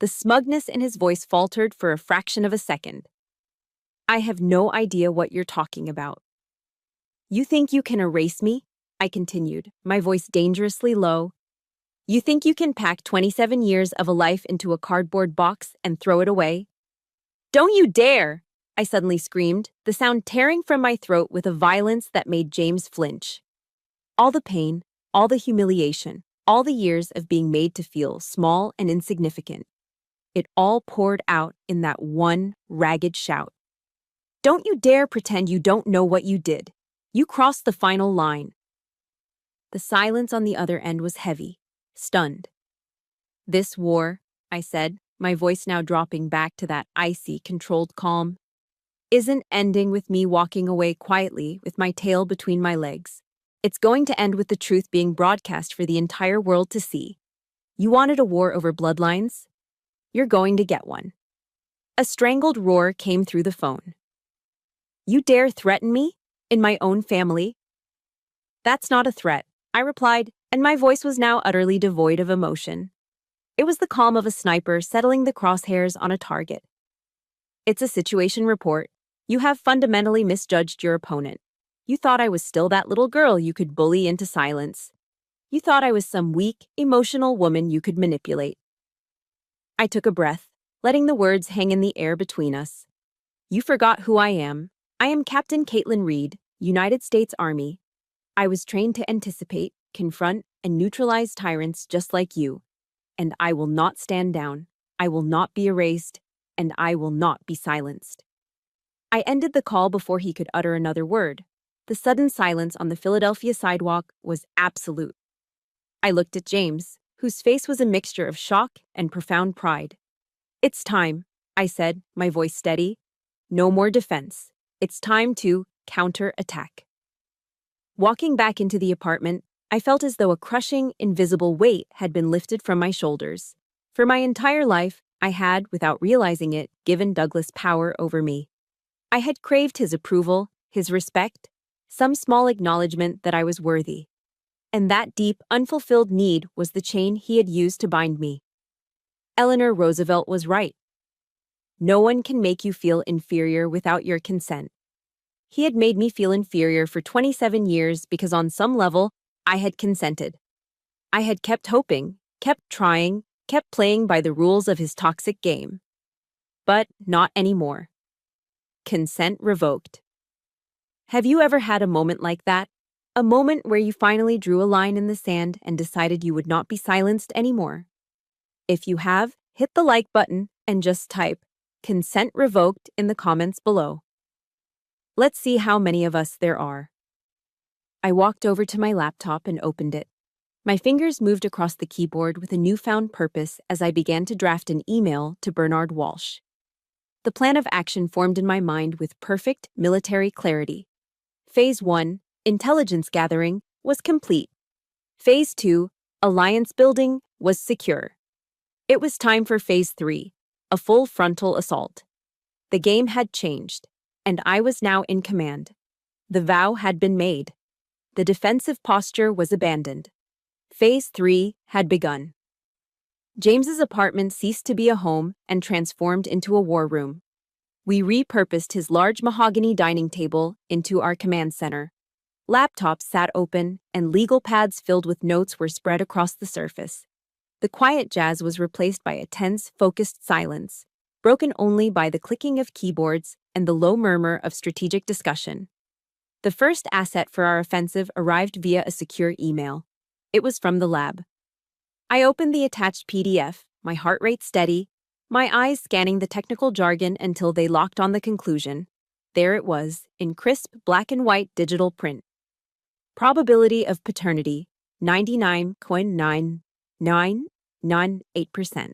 [SPEAKER 1] The smugness in his voice faltered for a fraction of a second. "I have no idea what you're talking about." "You think you can erase me?" I continued, my voice dangerously low. "You think you can pack 27 years of a life into a cardboard box and throw it away?" "Don't you dare!" I suddenly screamed, the sound tearing from my throat with a violence that made James flinch. All the pain, all the humiliation, all the years of being made to feel small and insignificant. It all poured out in that one ragged shout. "Don't you dare pretend you don't know what you did. You crossed the final line." The silence on the other end was heavy, stunned. "This war," I said, my voice now dropping back to that icy, controlled calm, "isn't ending with me walking away quietly with my tail between my legs. It's going to end with the truth being broadcast for the entire world to see. You wanted a war over bloodlines? You're going to get one." A strangled roar came through the phone. "You dare threaten me? In my own family?" "That's not a threat," I replied, and my voice was now utterly devoid of emotion. It was the calm of a sniper settling the crosshairs on a target. "It's a situation report. You have fundamentally misjudged your opponent. You thought I was still that little girl you could bully into silence. You thought I was some weak, emotional woman you could manipulate." I took a breath, letting the words hang in the air between us. "You forgot who I am. I am Captain Caitlin Reed, United States Army. I was trained to anticipate, confront, and neutralize tyrants just like you. And I will not stand down. I will not be erased. And I will not be silenced." I ended the call before he could utter another word. The sudden silence on the Philadelphia sidewalk was absolute. I looked at James, whose face was a mixture of shock and profound pride. "It's time," I said, my voice steady. "No more defense. It's time to counter-attack." Walking back into the apartment, I felt as though a crushing, invisible weight had been lifted from my shoulders. For my entire life, I had, without realizing it, given Douglas power over me. I had craved his approval, his respect, some small acknowledgement that I was worthy. And that deep, unfulfilled need was the chain he had used to bind me. Eleanor Roosevelt was right. No one can make you feel inferior without your consent. He had made me feel inferior for 27 years because on some level, I had consented. I had kept hoping, kept trying, kept playing by the rules of his toxic game. But not anymore. Consent revoked. Have you ever had a moment like that? A moment where you finally drew a line in the sand and decided you would not be silenced anymore? If you have, hit the like button and just type "consent revoked" in the comments below. Let's see how many of us there are. I walked over to my laptop and opened it. My fingers moved across the keyboard with a newfound purpose as I began to draft an email to Bernard Walsh. The plan of action formed in my mind with perfect military clarity. Phase 1, intelligence gathering, was complete. Phase 2, alliance building, was secure. It was time for Phase 3, a full frontal assault. The game had changed, and I was now in command. The vow had been made. The defensive posture was abandoned. Phase 3 had begun. James's apartment ceased to be a home and transformed into a war room. We repurposed his large mahogany dining table into our command center. Laptops sat open, and legal pads filled with notes were spread across the surface. The quiet jazz was replaced by a tense, focused silence, broken only by the clicking of keyboards and the low murmur of strategic discussion. The first asset for our offensive arrived via a secure email. It was from the lab. I opened the attached PDF, my heart rate steady, my eyes scanning the technical jargon until they locked on the conclusion. There it was, in crisp black and white digital print. Probability of paternity, 99.9998%.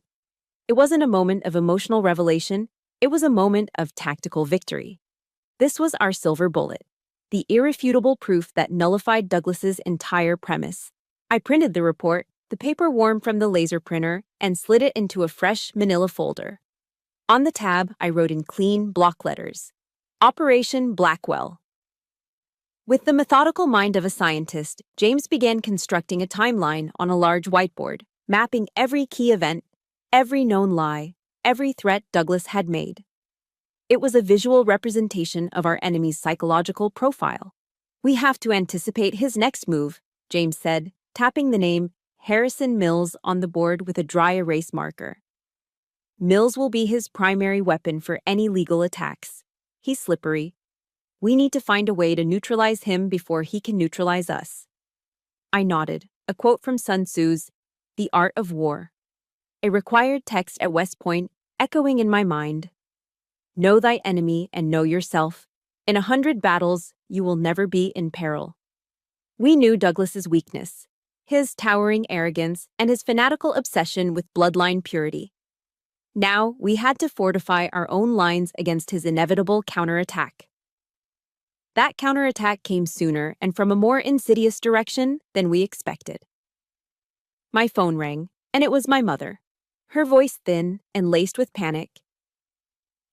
[SPEAKER 1] It wasn't a moment of emotional revelation, it was a moment of tactical victory. This was our silver bullet. the irrefutable proof that nullified Douglas's entire premise. I printed the report, the paper warm from the laser printer, and slid it into a fresh manila folder. On the tab, I wrote in clean block letters, Operation Blackwell. With the methodical mind of a scientist, James began constructing a timeline on a large whiteboard, mapping every key event, every known lie, every threat Douglas had made. It was a visual representation of our enemy's psychological profile. "We have to anticipate his next move," James said, tapping the name Harrison Mills on the board with a dry erase marker. "Mills will be his primary weapon for any legal attacks. He's slippery. We need to find a way to neutralize him before he can neutralize us." I nodded, a quote from Sun Tzu's The Art of War. A required text at West Point echoing in my mind. "Know thy enemy and know yourself. In 100 battles, you will never be in peril." We knew Douglas's weakness, his towering arrogance and his fanatical obsession with bloodline purity. Now, we had to fortify our own lines against his inevitable counterattack. That counterattack came sooner and from a more insidious direction than we expected. My phone rang, and it was my mother, her voice thin and laced with panic.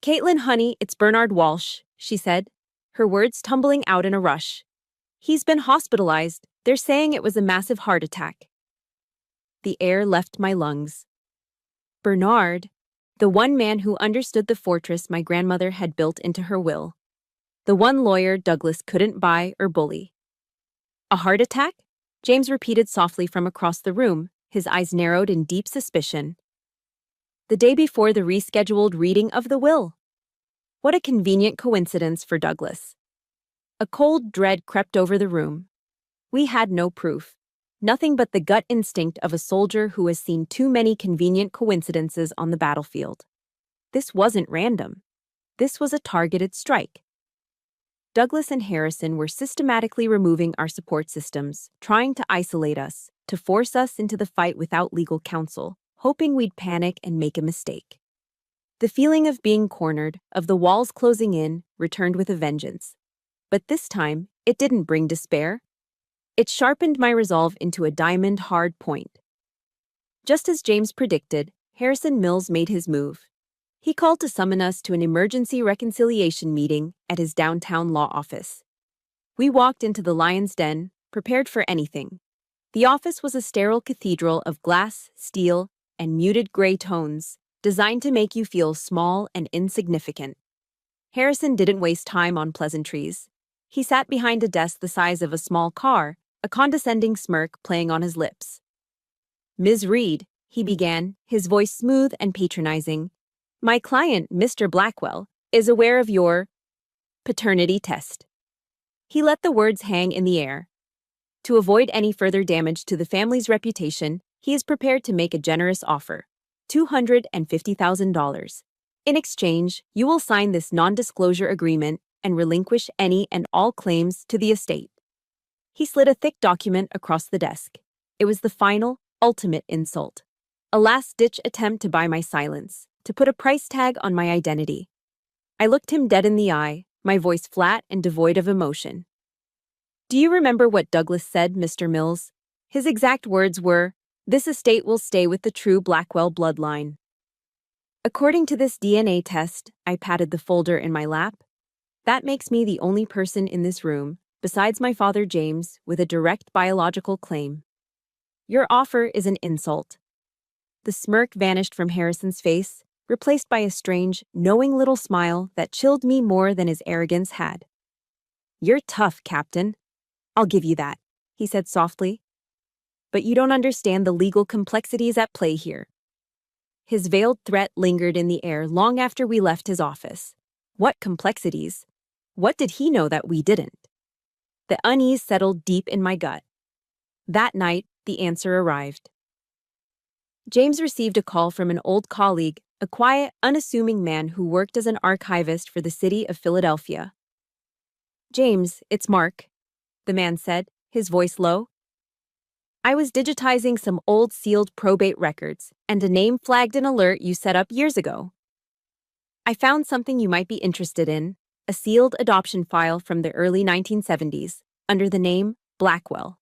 [SPEAKER 1] "Caitlin, honey, it's Bernard Walsh," she said, her words tumbling out in a rush. "He's been hospitalized. They're saying it was a massive heart attack." The air left my lungs. Bernard, the one man who understood the fortress my grandmother had built into her will. The one lawyer Douglas couldn't buy or bully. "A heart attack?" James repeated softly from across the room, his eyes narrowed in deep suspicion. The day before the rescheduled reading of the will. What a convenient coincidence for Douglas. A cold dread crept over the room. We had no proof, nothing but the gut instinct of a soldier who has seen too many convenient coincidences on the battlefield. This wasn't random. This was a targeted strike. Douglas and Harrison were systematically removing our support systems, trying to isolate us, to force us into the fight without legal counsel, hoping we'd panic and make a mistake. The feeling of being cornered, of the walls closing in, returned with a vengeance. But this time, it didn't bring despair. It sharpened my resolve into a diamond-hard point. Just as James predicted, Harrison Mills made his move. He called to summon us to an emergency reconciliation meeting at his downtown law office. We walked into the lion's den, prepared for anything. The office was a sterile cathedral of glass, steel, and muted gray tones, designed to make you feel small and insignificant. Harrison didn't waste time on pleasantries. He sat behind a desk the size of a small car, a condescending smirk playing on his lips. "Ms. Reed," he began, his voice smooth and patronizing, "my client, Mr. Blackwell, is aware of your paternity test." He let the words hang in the air. To avoid any further damage to the family's reputation, he is prepared to make a generous offer, $250,000. In exchange, you will sign this non-disclosure agreement and relinquish any and all claims to the estate. He slid a thick document across the desk. It was the final, ultimate insult. A last-ditch attempt to buy my silence, to put a price tag on my identity. I looked him dead in the eye, my voice flat and devoid of emotion. "Do you remember what Douglas said, Mr. Mills?" His exact words were, "This estate will stay with the true Blackwell bloodline." According to this DNA test, I patted the folder in my lap. That makes me the only person in this room, besides my father James, with a direct biological claim. Your offer is an insult. The smirk vanished from Harrison's face, replaced by a strange, knowing little smile that chilled me more than his arrogance had. "You're tough, Captain. I'll give you that," he said softly. "But you don't understand the legal complexities at play here." His veiled threat lingered in the air long after we left his office. What complexities? What did he know that we didn't? The unease settled deep in my gut. That night, the answer arrived. James received a call from an old colleague, a quiet, unassuming man who worked as an archivist for the city of Philadelphia. "James, it's Mark," the man said, his voice low. "I was digitizing some old sealed probate records, and a name flagged an alert you set up years ago. I found something you might be interested in, a sealed adoption file from the early 1970s, under the name Blackwell.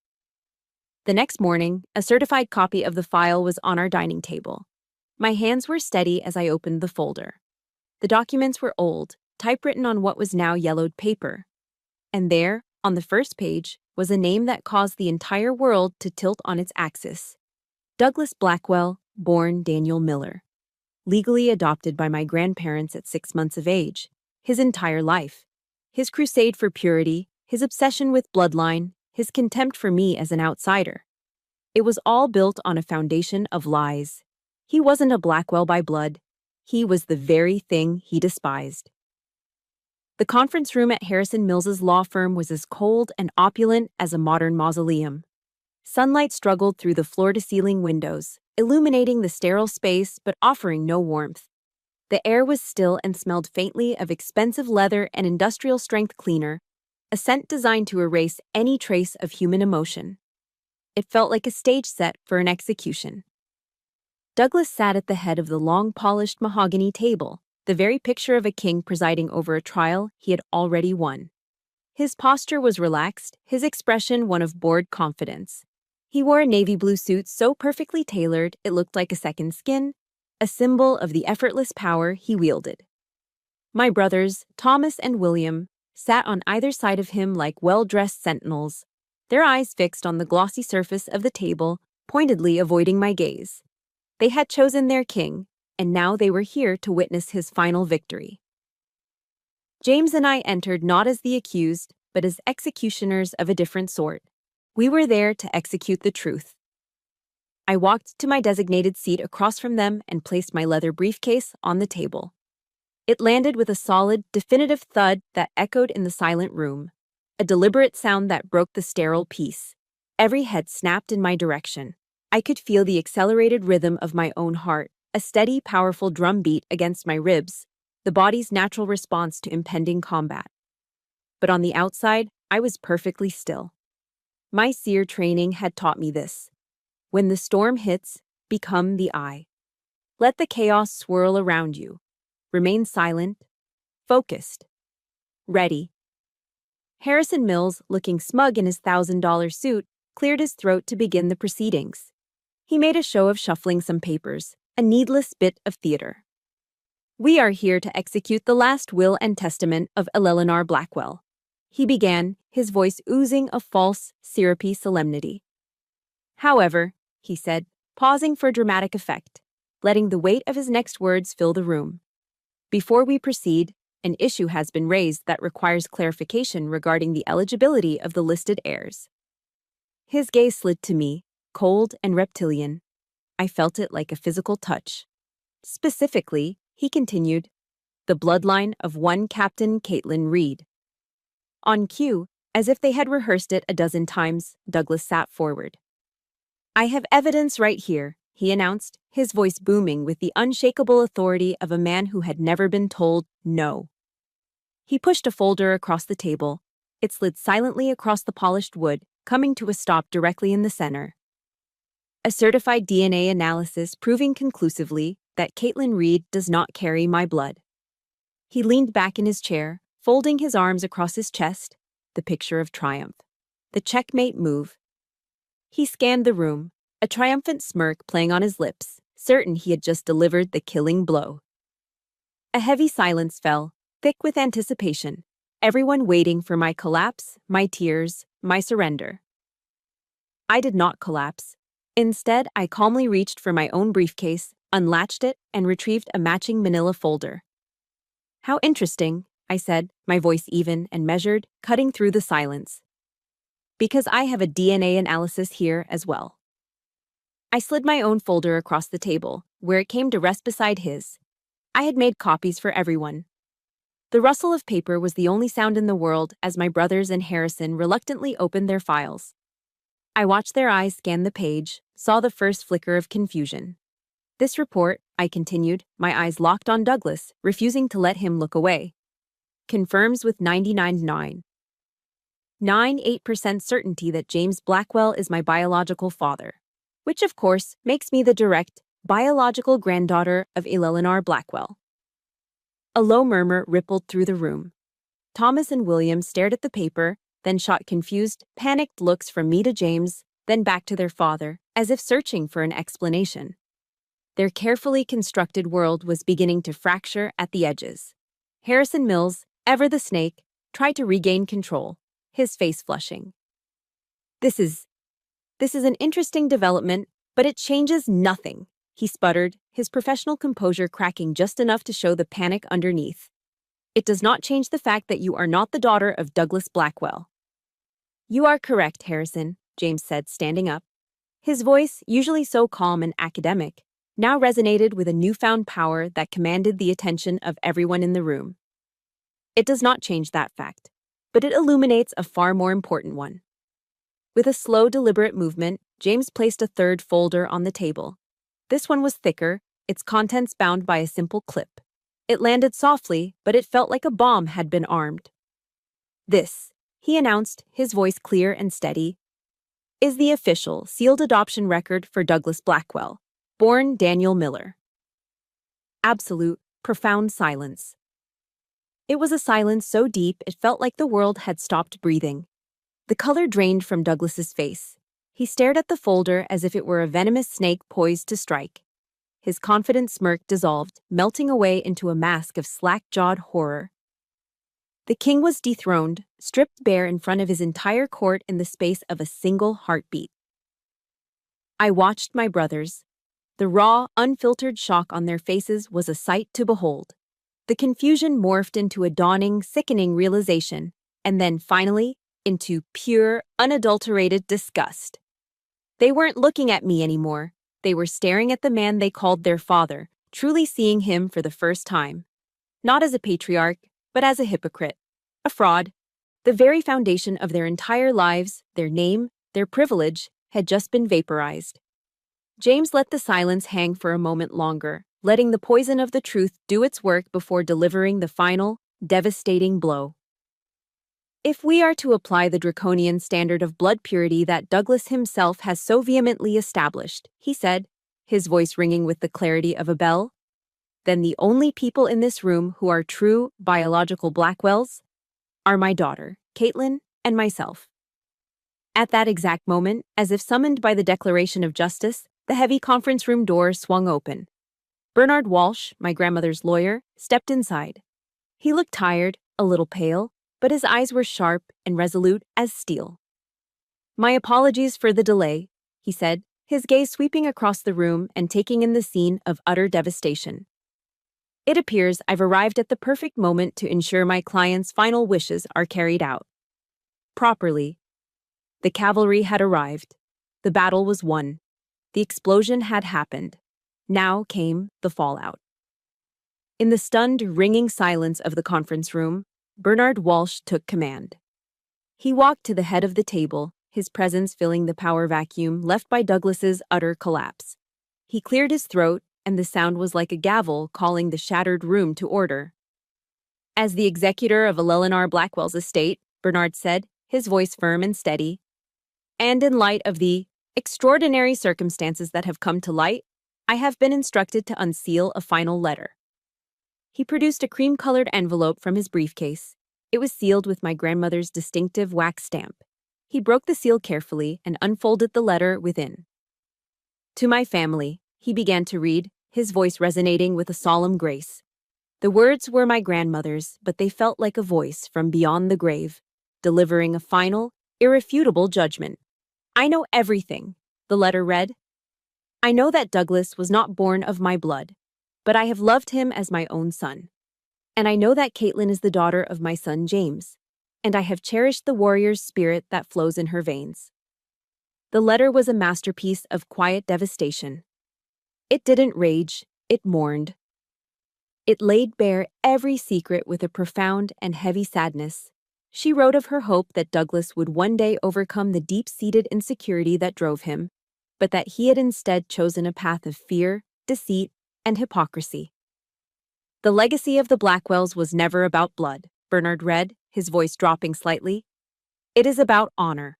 [SPEAKER 1] The next morning, a certified copy of the file was on our dining table. My hands were steady as I opened the folder. The documents were old, typewritten on what was now yellowed paper. And there, on the first page, was a name that caused the entire world to tilt on its axis. Douglas Blackwell, born Daniel Miller. Legally adopted by my grandparents at 6 months of age. His entire life. His crusade for purity, his obsession with bloodline, his contempt for me as an outsider. It was all built on a foundation of lies. He wasn't a Blackwell by blood. He was the very thing he despised. The conference room at Harrison Mills's law firm was as cold and opulent as a modern mausoleum. Sunlight struggled through the floor-to-ceiling windows, illuminating the sterile space but offering no warmth. The air was still and smelled faintly of expensive leather and industrial-strength cleaner, a scent designed to erase any trace of human emotion. It felt like a stage set for an execution. Douglas sat at the head of the long polished mahogany table, the very picture of a king presiding over a trial he had already won. His posture was relaxed, his expression one of bored confidence. He wore a navy blue suit so perfectly tailored it looked like a second skin, a symbol of the effortless power he wielded. My brothers, Thomas and William, sat on either side of him like well-dressed sentinels, their eyes fixed on the glossy surface of the table, pointedly avoiding my gaze. They had chosen their king, and now they were here to witness his final victory. James and I entered not as the accused, but as executioners of a different sort. We were there to execute the truth. I walked to my designated seat across from them and placed my leather briefcase on the table. It landed with a solid, definitive thud that echoed in the silent room, a deliberate sound that broke the sterile peace. Every head snapped in my direction. I could feel the accelerated rhythm of my own heart, a steady, powerful drumbeat against my ribs, the body's natural response to impending combat. But on the outside, I was perfectly still. My seer training had taught me this. When the storm hits, become the eye. Let the chaos swirl around you. Remain silent, focused, ready. Harrison Mills, looking smug in his $1,000 suit, cleared his throat to begin the proceedings. He made a show of shuffling some papers, a needless bit of theater. We are here to execute the last will and testament of Eleanor Blackwell. He began, his voice oozing a false, syrupy solemnity. However, he said, pausing for dramatic effect, letting the weight of his next words fill the room. Before we proceed, an issue has been raised that requires clarification regarding the eligibility of the listed heirs. His gaze slid to me, cold and reptilian. I felt it like a physical touch. Specifically, he continued, the bloodline of one Captain Caitlin Reed. On cue, as if they had rehearsed it a dozen times, Douglas sat forward. I have evidence right here, he announced, his voice booming with the unshakable authority of a man who had never been told no. He pushed a folder across the table. It slid silently across the polished wood, coming to a stop directly in the center. A certified DNA analysis proving conclusively that Caitlin Reed does not carry my blood. He leaned back in his chair, folding his arms across his chest, the picture of triumph. The checkmate move. He scanned the room, a triumphant smirk playing on his lips, certain he had just delivered the killing blow. A heavy silence fell, thick with anticipation, everyone waiting for my collapse, my tears, my surrender. I did not collapse. Instead, I calmly reached for my own briefcase, unlatched it, and retrieved a matching manila folder. How interesting, I said, my voice even and measured, cutting through the silence. Because I have a DNA analysis here as well. I slid my own folder across the table, where it came to rest beside his. I had made copies for everyone. The rustle of paper was the only sound in the world as my brothers and Harrison reluctantly opened their files. I watched their eyes scan the page, saw the first flicker of confusion. This report, I continued, my eyes locked on Douglas, refusing to let him look away, confirms with 99.98% certainty that James Blackwell is my biological father, which of course makes me the direct, biological granddaughter of Eleanor Blackwell. A low murmur rippled through the room. Thomas and William stared at the paper, then shot confused, panicked looks from me to James, then back to their father, as if searching for an explanation. Their carefully constructed world was beginning to fracture at the edges. Harrison Mills, ever the snake, tried to regain control, his face flushing. This is an interesting development, but it changes nothing, he sputtered, his professional composure cracking just enough to show the panic underneath. It does not change the fact that you are not the daughter of Douglas Blackwell. You are correct, Harrison, James said, standing up. His voice, usually so calm and academic, now resonated with a newfound power that commanded the attention of everyone in the room. It does not change that fact, but it illuminates a far more important one. With a slow, deliberate movement, James placed a third folder on the table. This one was thicker, its contents bound by a simple clip. It landed softly, but it felt like a bomb had been armed. This, he announced, his voice clear and steady, is the official, sealed adoption record for Douglas Blackwell, born Daniel Miller. Absolute, profound silence. It was a silence so deep it felt like the world had stopped breathing. The color drained from Douglas's face. He stared at the folder as if it were a venomous snake poised to strike. His confident smirk dissolved, melting away into a mask of slack-jawed horror. The king was dethroned, stripped bare in front of his entire court in the space of a single heartbeat. I watched my brothers. The raw, unfiltered shock on their faces was a sight to behold. The confusion morphed into a dawning, sickening realization, and then, finally, into pure, unadulterated disgust. They weren't looking at me anymore. They were staring at the man they called their father, truly seeing him for the first time. Not as a patriarch, but as a hypocrite. A fraud. The very foundation of their entire lives, their name, their privilege, had just been vaporized. James let the silence hang for a moment longer, letting the poison of the truth do its work before delivering the final, devastating blow. If we are to apply the draconian standard of blood purity that Douglas himself has so vehemently established, he said, his voice ringing with the clarity of a bell, then the only people in this room who are true biological Blackwells are my daughter, Caitlin, and myself. At that exact moment, as if summoned by the declaration of justice, the heavy conference room door swung open. Bernard Walsh, my grandmother's lawyer, stepped inside. He looked tired, a little pale, but his eyes were sharp and resolute as steel. My apologies for the delay, he said, his gaze sweeping across the room and taking in the scene of utter devastation. It appears I've arrived at the perfect moment to ensure my client's final wishes are carried out. Properly. The cavalry had arrived. The battle was won. The explosion had happened. Now came the fallout. In the stunned, ringing silence of the conference room, Bernard Walsh took command. He walked to the head of the table, his presence filling the power vacuum left by Douglas's utter collapse. He cleared his throat, and the sound was like a gavel calling the shattered room to order. As the executor of Eleanor Blackwell's estate, Bernard said, his voice firm and steady, and in light of the extraordinary circumstances that have come to light, I have been instructed to unseal a final letter. He produced a cream-colored envelope from his briefcase. It was sealed with my grandmother's distinctive wax stamp. He broke the seal carefully and unfolded the letter within. To my family, he began to read, his voice resonating with a solemn grace. The words were my grandmother's, but they felt like a voice from beyond the grave, delivering a final, irrefutable judgment. I know everything, the letter read. I know that Douglas was not born of my blood, but I have loved him as my own son. And I know that Caitlin is the daughter of my son James, and I have cherished the warrior's spirit that flows in her veins. The letter was a masterpiece of quiet devastation. It didn't rage, it mourned. It laid bare every secret with a profound and heavy sadness. She wrote of her hope that Douglas would one day overcome the deep-seated insecurity that drove him, but that he had instead chosen a path of fear, deceit, and hypocrisy. The legacy of the Blackwells was never about blood, Bernard read, his voice dropping slightly. It is about honor.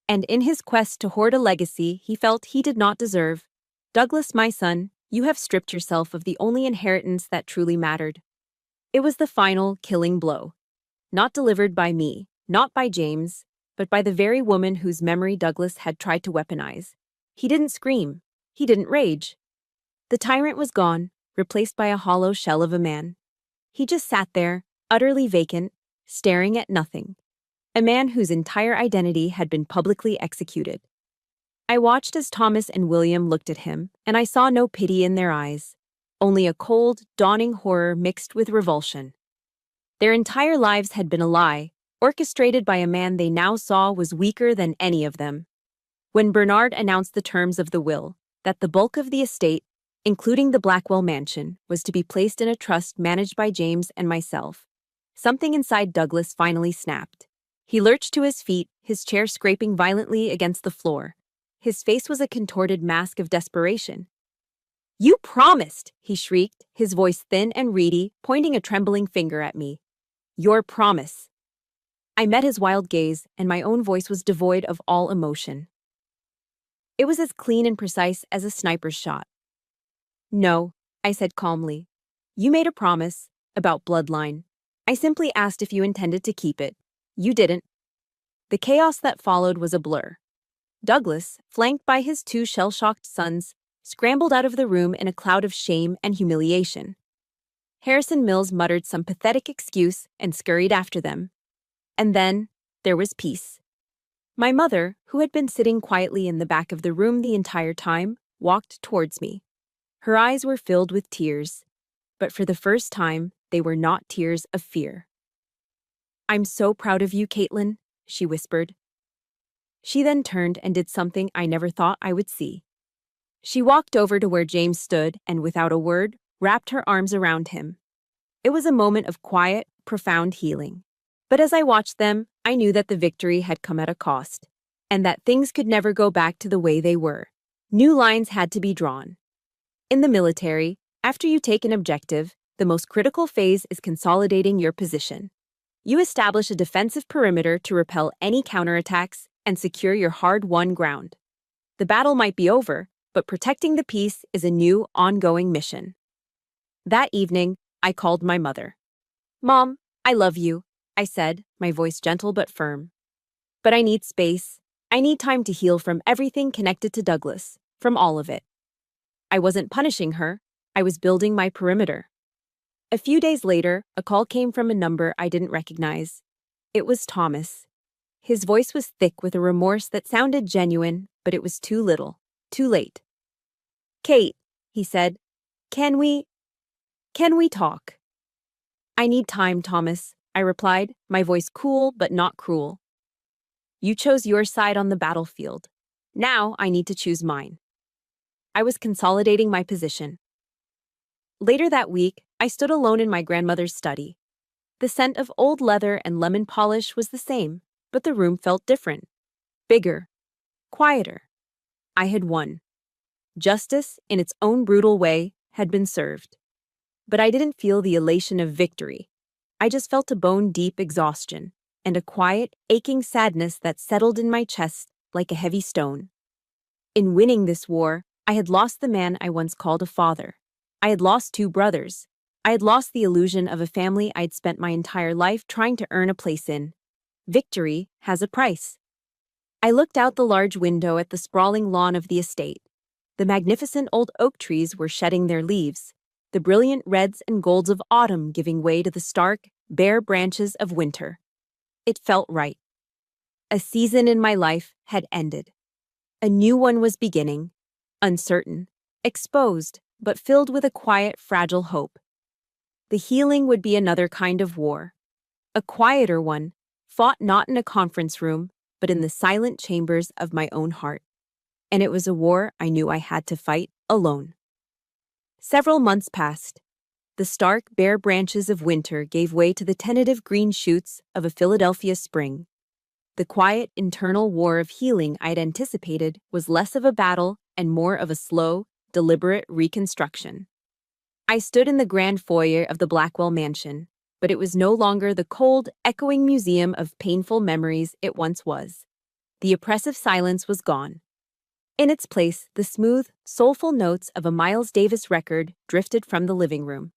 [SPEAKER 1] And in his quest to hoard a legacy he felt he did not deserve, Douglas, my son, you have stripped yourself of the only inheritance that truly mattered. It was the final, killing blow. not delivered by me, not by James, but by the very woman whose memory Douglas had tried to weaponize. He didn't scream. He didn't rage. The tyrant was gone, replaced by a hollow shell of a man. He just sat there, utterly vacant, staring at nothing. A man whose entire identity had been publicly executed. I watched as Thomas and William looked at him, and I saw no pity in their eyes, only a cold, dawning horror mixed with revulsion. Their entire lives had been a lie, orchestrated by a man they now saw was weaker than any of them. When Bernard announced the terms of the will, that the bulk of the estate, including the Blackwell mansion, was to be placed in a trust managed by James and myself, something inside Douglas finally snapped. He lurched to his feet, his chair scraping violently against the floor. His face was a contorted mask of desperation. "You promised!" he shrieked, his voice thin and reedy, pointing a trembling finger at me. "Your promise." I met his wild gaze, and my own voice was devoid of all emotion. It was as clean and precise as a sniper's shot. "No," I said calmly. "You made a promise about bloodline. I simply asked if you intended to keep it. You didn't." The chaos that followed was a blur. Douglas, flanked by his two shell-shocked sons, scrambled out of the room in a cloud of shame and humiliation. Harrison Mills muttered some pathetic excuse and scurried after them. And then there was peace. My mother, who had been sitting quietly in the back of the room the entire time, walked towards me. Her eyes were filled with tears, but for the first time, they were not tears of fear. "I'm so proud of you, Caitlin," she whispered. She then turned and did something I never thought I would see. She walked over to where James stood and, without a word, wrapped her arms around him. It was a moment of quiet, profound healing. But as I watched them, I knew that the victory had come at a cost, and that things could never go back to the way they were. New lines had to be drawn. In the military, after you take an objective, the most critical phase is consolidating your position. You establish a defensive perimeter to repel any counterattacks and secure your hard-won ground. The battle might be over, but protecting the peace is a new, ongoing mission. That evening, I called my mother. "Mom, I love you," I said, my voice gentle but firm. "But I need space. I need time to heal from everything connected to Douglas, from all of it." I wasn't punishing her. I was building my perimeter. A few days later, a call came from a number I didn't recognize. It was Thomas. His voice was thick with a remorse that sounded genuine, but it was too little, too late. "Kate," he said, Can we talk?" "I need time, Thomas," I replied, my voice cool but not cruel. "You chose your side on the battlefield. Now I need to choose mine." I was consolidating my position. Later that week, I stood alone in my grandmother's study. The scent of old leather and lemon polish was the same, but the room felt different. Bigger. Quieter. I had won. Justice, in its own brutal way, had been served. But I didn't feel the elation of victory. I just felt a bone-deep exhaustion and a quiet, aching sadness that settled in my chest like a heavy stone. In winning this war, I had lost the man I once called a father. I had lost 2 brothers. I had lost the illusion of a family I'd spent my entire life trying to earn a place in. Victory has a price. I looked out the large window at the sprawling lawn of the estate. The magnificent old oak trees were shedding their leaves, the brilliant reds and golds of autumn giving way to the stark, bare branches of winter. It felt right. A season in my life had ended. A new one was beginning, uncertain, exposed, but filled with a quiet, fragile hope. The healing would be another kind of war. A quieter one, fought not in a conference room, but in the silent chambers of my own heart. And it was a war I knew I had to fight alone. Several months passed. The stark, bare branches of winter gave way to the tentative green shoots of a Philadelphia spring. The quiet, internal war of healing I'd anticipated was less of a battle and more of a slow, deliberate reconstruction. I stood in the grand foyer of the Blackwell mansion, but it was no longer the cold, echoing museum of painful memories it once was. The oppressive silence was gone. In its place, the smooth, soulful notes of a Miles Davis record drifted from the living room.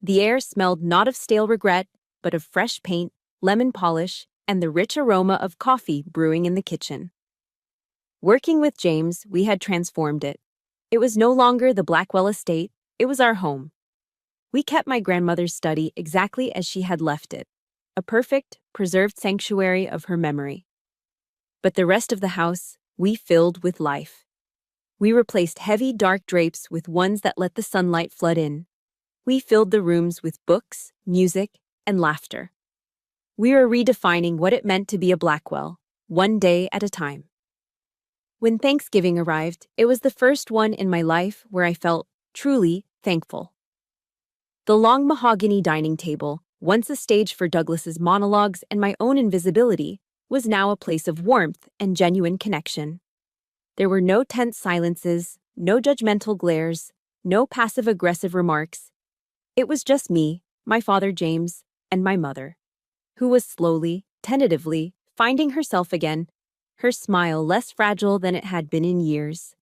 [SPEAKER 1] The air smelled not of stale regret, but of fresh paint, lemon polish, and the rich aroma of coffee brewing in the kitchen. Working with James, we had transformed it. It was no longer the Blackwell estate, it was our home. We kept my grandmother's study exactly as she had left it, a perfect, preserved sanctuary of her memory. But the rest of the house, we filled with life. We replaced heavy, dark drapes with ones that let the sunlight flood in. We filled the rooms with books, music, and laughter. We were redefining what it meant to be a Blackwell, one day at a time. When Thanksgiving arrived, it was the first one in my life where I felt truly thankful. The long mahogany dining table, once a stage for Douglas's monologues and my own invisibility, was now a place of warmth and genuine connection. There were no tense silences, no judgmental glares, no passive-aggressive remarks. It was just me, my father James, and my mother, who was slowly, tentatively, finding herself again, her smile less fragile than it had been in years.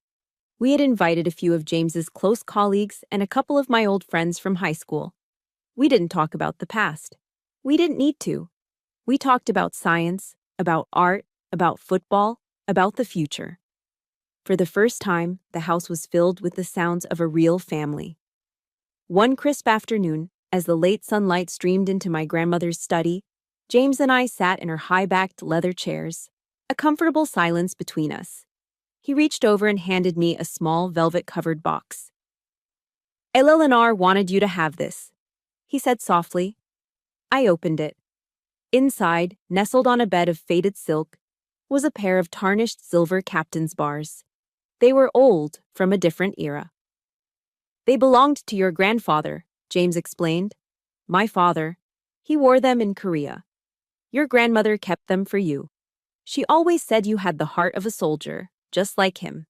[SPEAKER 1] We had invited a few of James's close colleagues and a couple of my old friends from high school. We didn't talk about the past. We didn't need to. We talked about science, about art, about football, about the future. For the first time, the house was filled with the sounds of a real family. One crisp afternoon, as the late sunlight streamed into my grandmother's study, James and I sat in our high-backed leather chairs, a comfortable silence between us. He reached over and handed me a small velvet-covered box. "Eleanor wanted you to have this," he said softly. I opened it. Inside, nestled on a bed of faded silk, was a pair of tarnished silver captain's bars. They were old, from a different era. "They belonged to your grandfather," James explained. "My father. He wore them in Korea. Your grandmother kept them for you. She always said you had the heart of a soldier, just like him."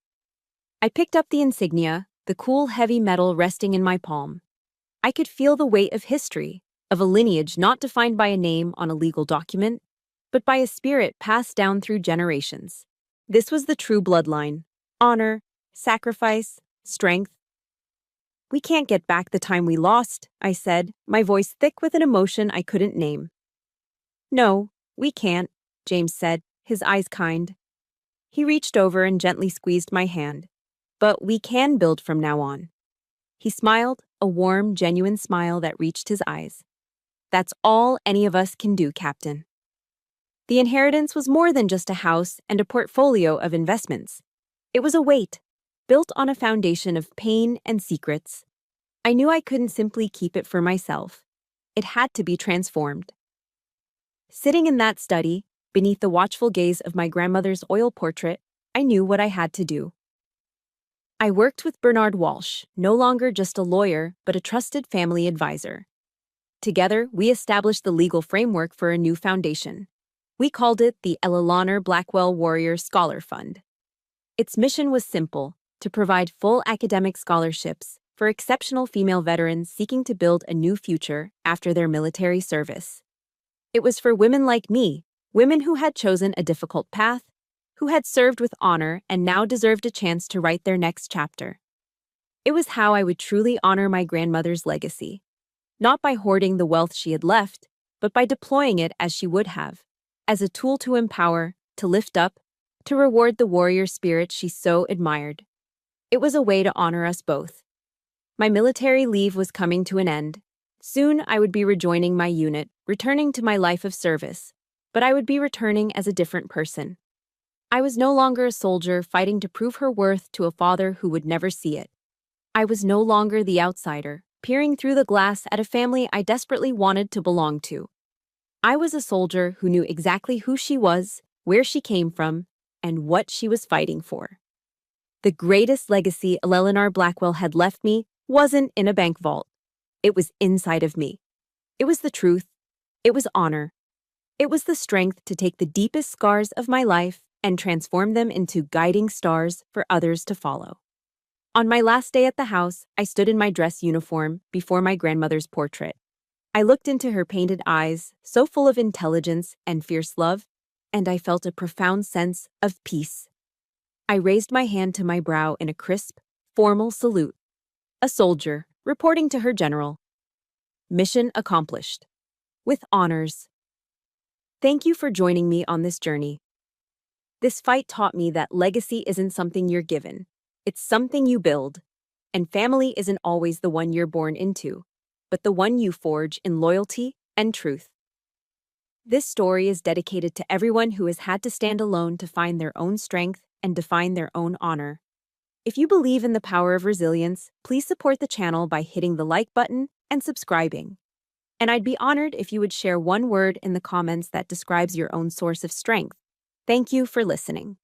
[SPEAKER 1] I picked up the insignia, the cool, heavy metal resting in my palm. I could feel the weight of history, of a lineage not defined by a name on a legal document, but by a spirit passed down through generations. This was the true bloodline. Honor, sacrifice, strength. "We can't get back the time we lost," I said, my voice thick with an emotion I couldn't name. "No, we can't," James said, his eyes kind. He reached over and gently squeezed my hand. "But we can build from now on." He smiled, a warm, genuine smile that reached his eyes. "That's all any of us can do, Captain." The inheritance was more than just a house and a portfolio of investments. It was a weight, built on a foundation of pain and secrets. I knew I couldn't simply keep it for myself. It had to be transformed. Sitting in that study, beneath the watchful gaze of my grandmother's oil portrait, I knew what I had to do. I worked with Bernard Walsh, no longer just a lawyer, but a trusted family advisor. Together, we established the legal framework for a new foundation. We called it the Eleanor Blackwell Warrior Scholar Fund. Its mission was simple: to provide full academic scholarships for exceptional female veterans seeking to build a new future after their military service. It was for women like me, women who had chosen a difficult path, who had served with honor and now deserved a chance to write their next chapter. It was how I would truly honor my grandmother's legacy, not by hoarding the wealth she had left, but by deploying it as she would have, as a tool to empower, to lift up, to reward the warrior spirit she so admired. It was a way to honor us both. My military leave was coming to an end. Soon I would be rejoining my unit, returning to my life of service, but I would be returning as a different person. I was no longer a soldier fighting to prove her worth to a father who would never see it. I was no longer the outsider, peering through the glass at a family I desperately wanted to belong to. I was a soldier who knew exactly who she was, where she came from, and what she was fighting for. The greatest legacy Eleanor Blackwell had left me wasn't in a bank vault. It was inside of me. It was the truth. It was honor. It was the strength to take the deepest scars of my life and transform them into guiding stars for others to follow. On my last day at the house, I stood in my dress uniform before my grandmother's portrait. I looked into her painted eyes, so full of intelligence and fierce love, and I felt a profound sense of peace. I raised my hand to my brow in a crisp, formal salute. A soldier, reporting to her general. Mission accomplished. With honors. Thank you for joining me on this journey. This fight taught me that legacy isn't something you're given, it's something you build. And family isn't always the one you're born into, but the one you forge in loyalty and truth. This story is dedicated to everyone who has had to stand alone to find their own strength and define their own honor. If you believe in the power of resilience, please support the channel by hitting the like button and subscribing. And I'd be honored if you would share one word in the comments that describes your own source of strength. Thank you for listening.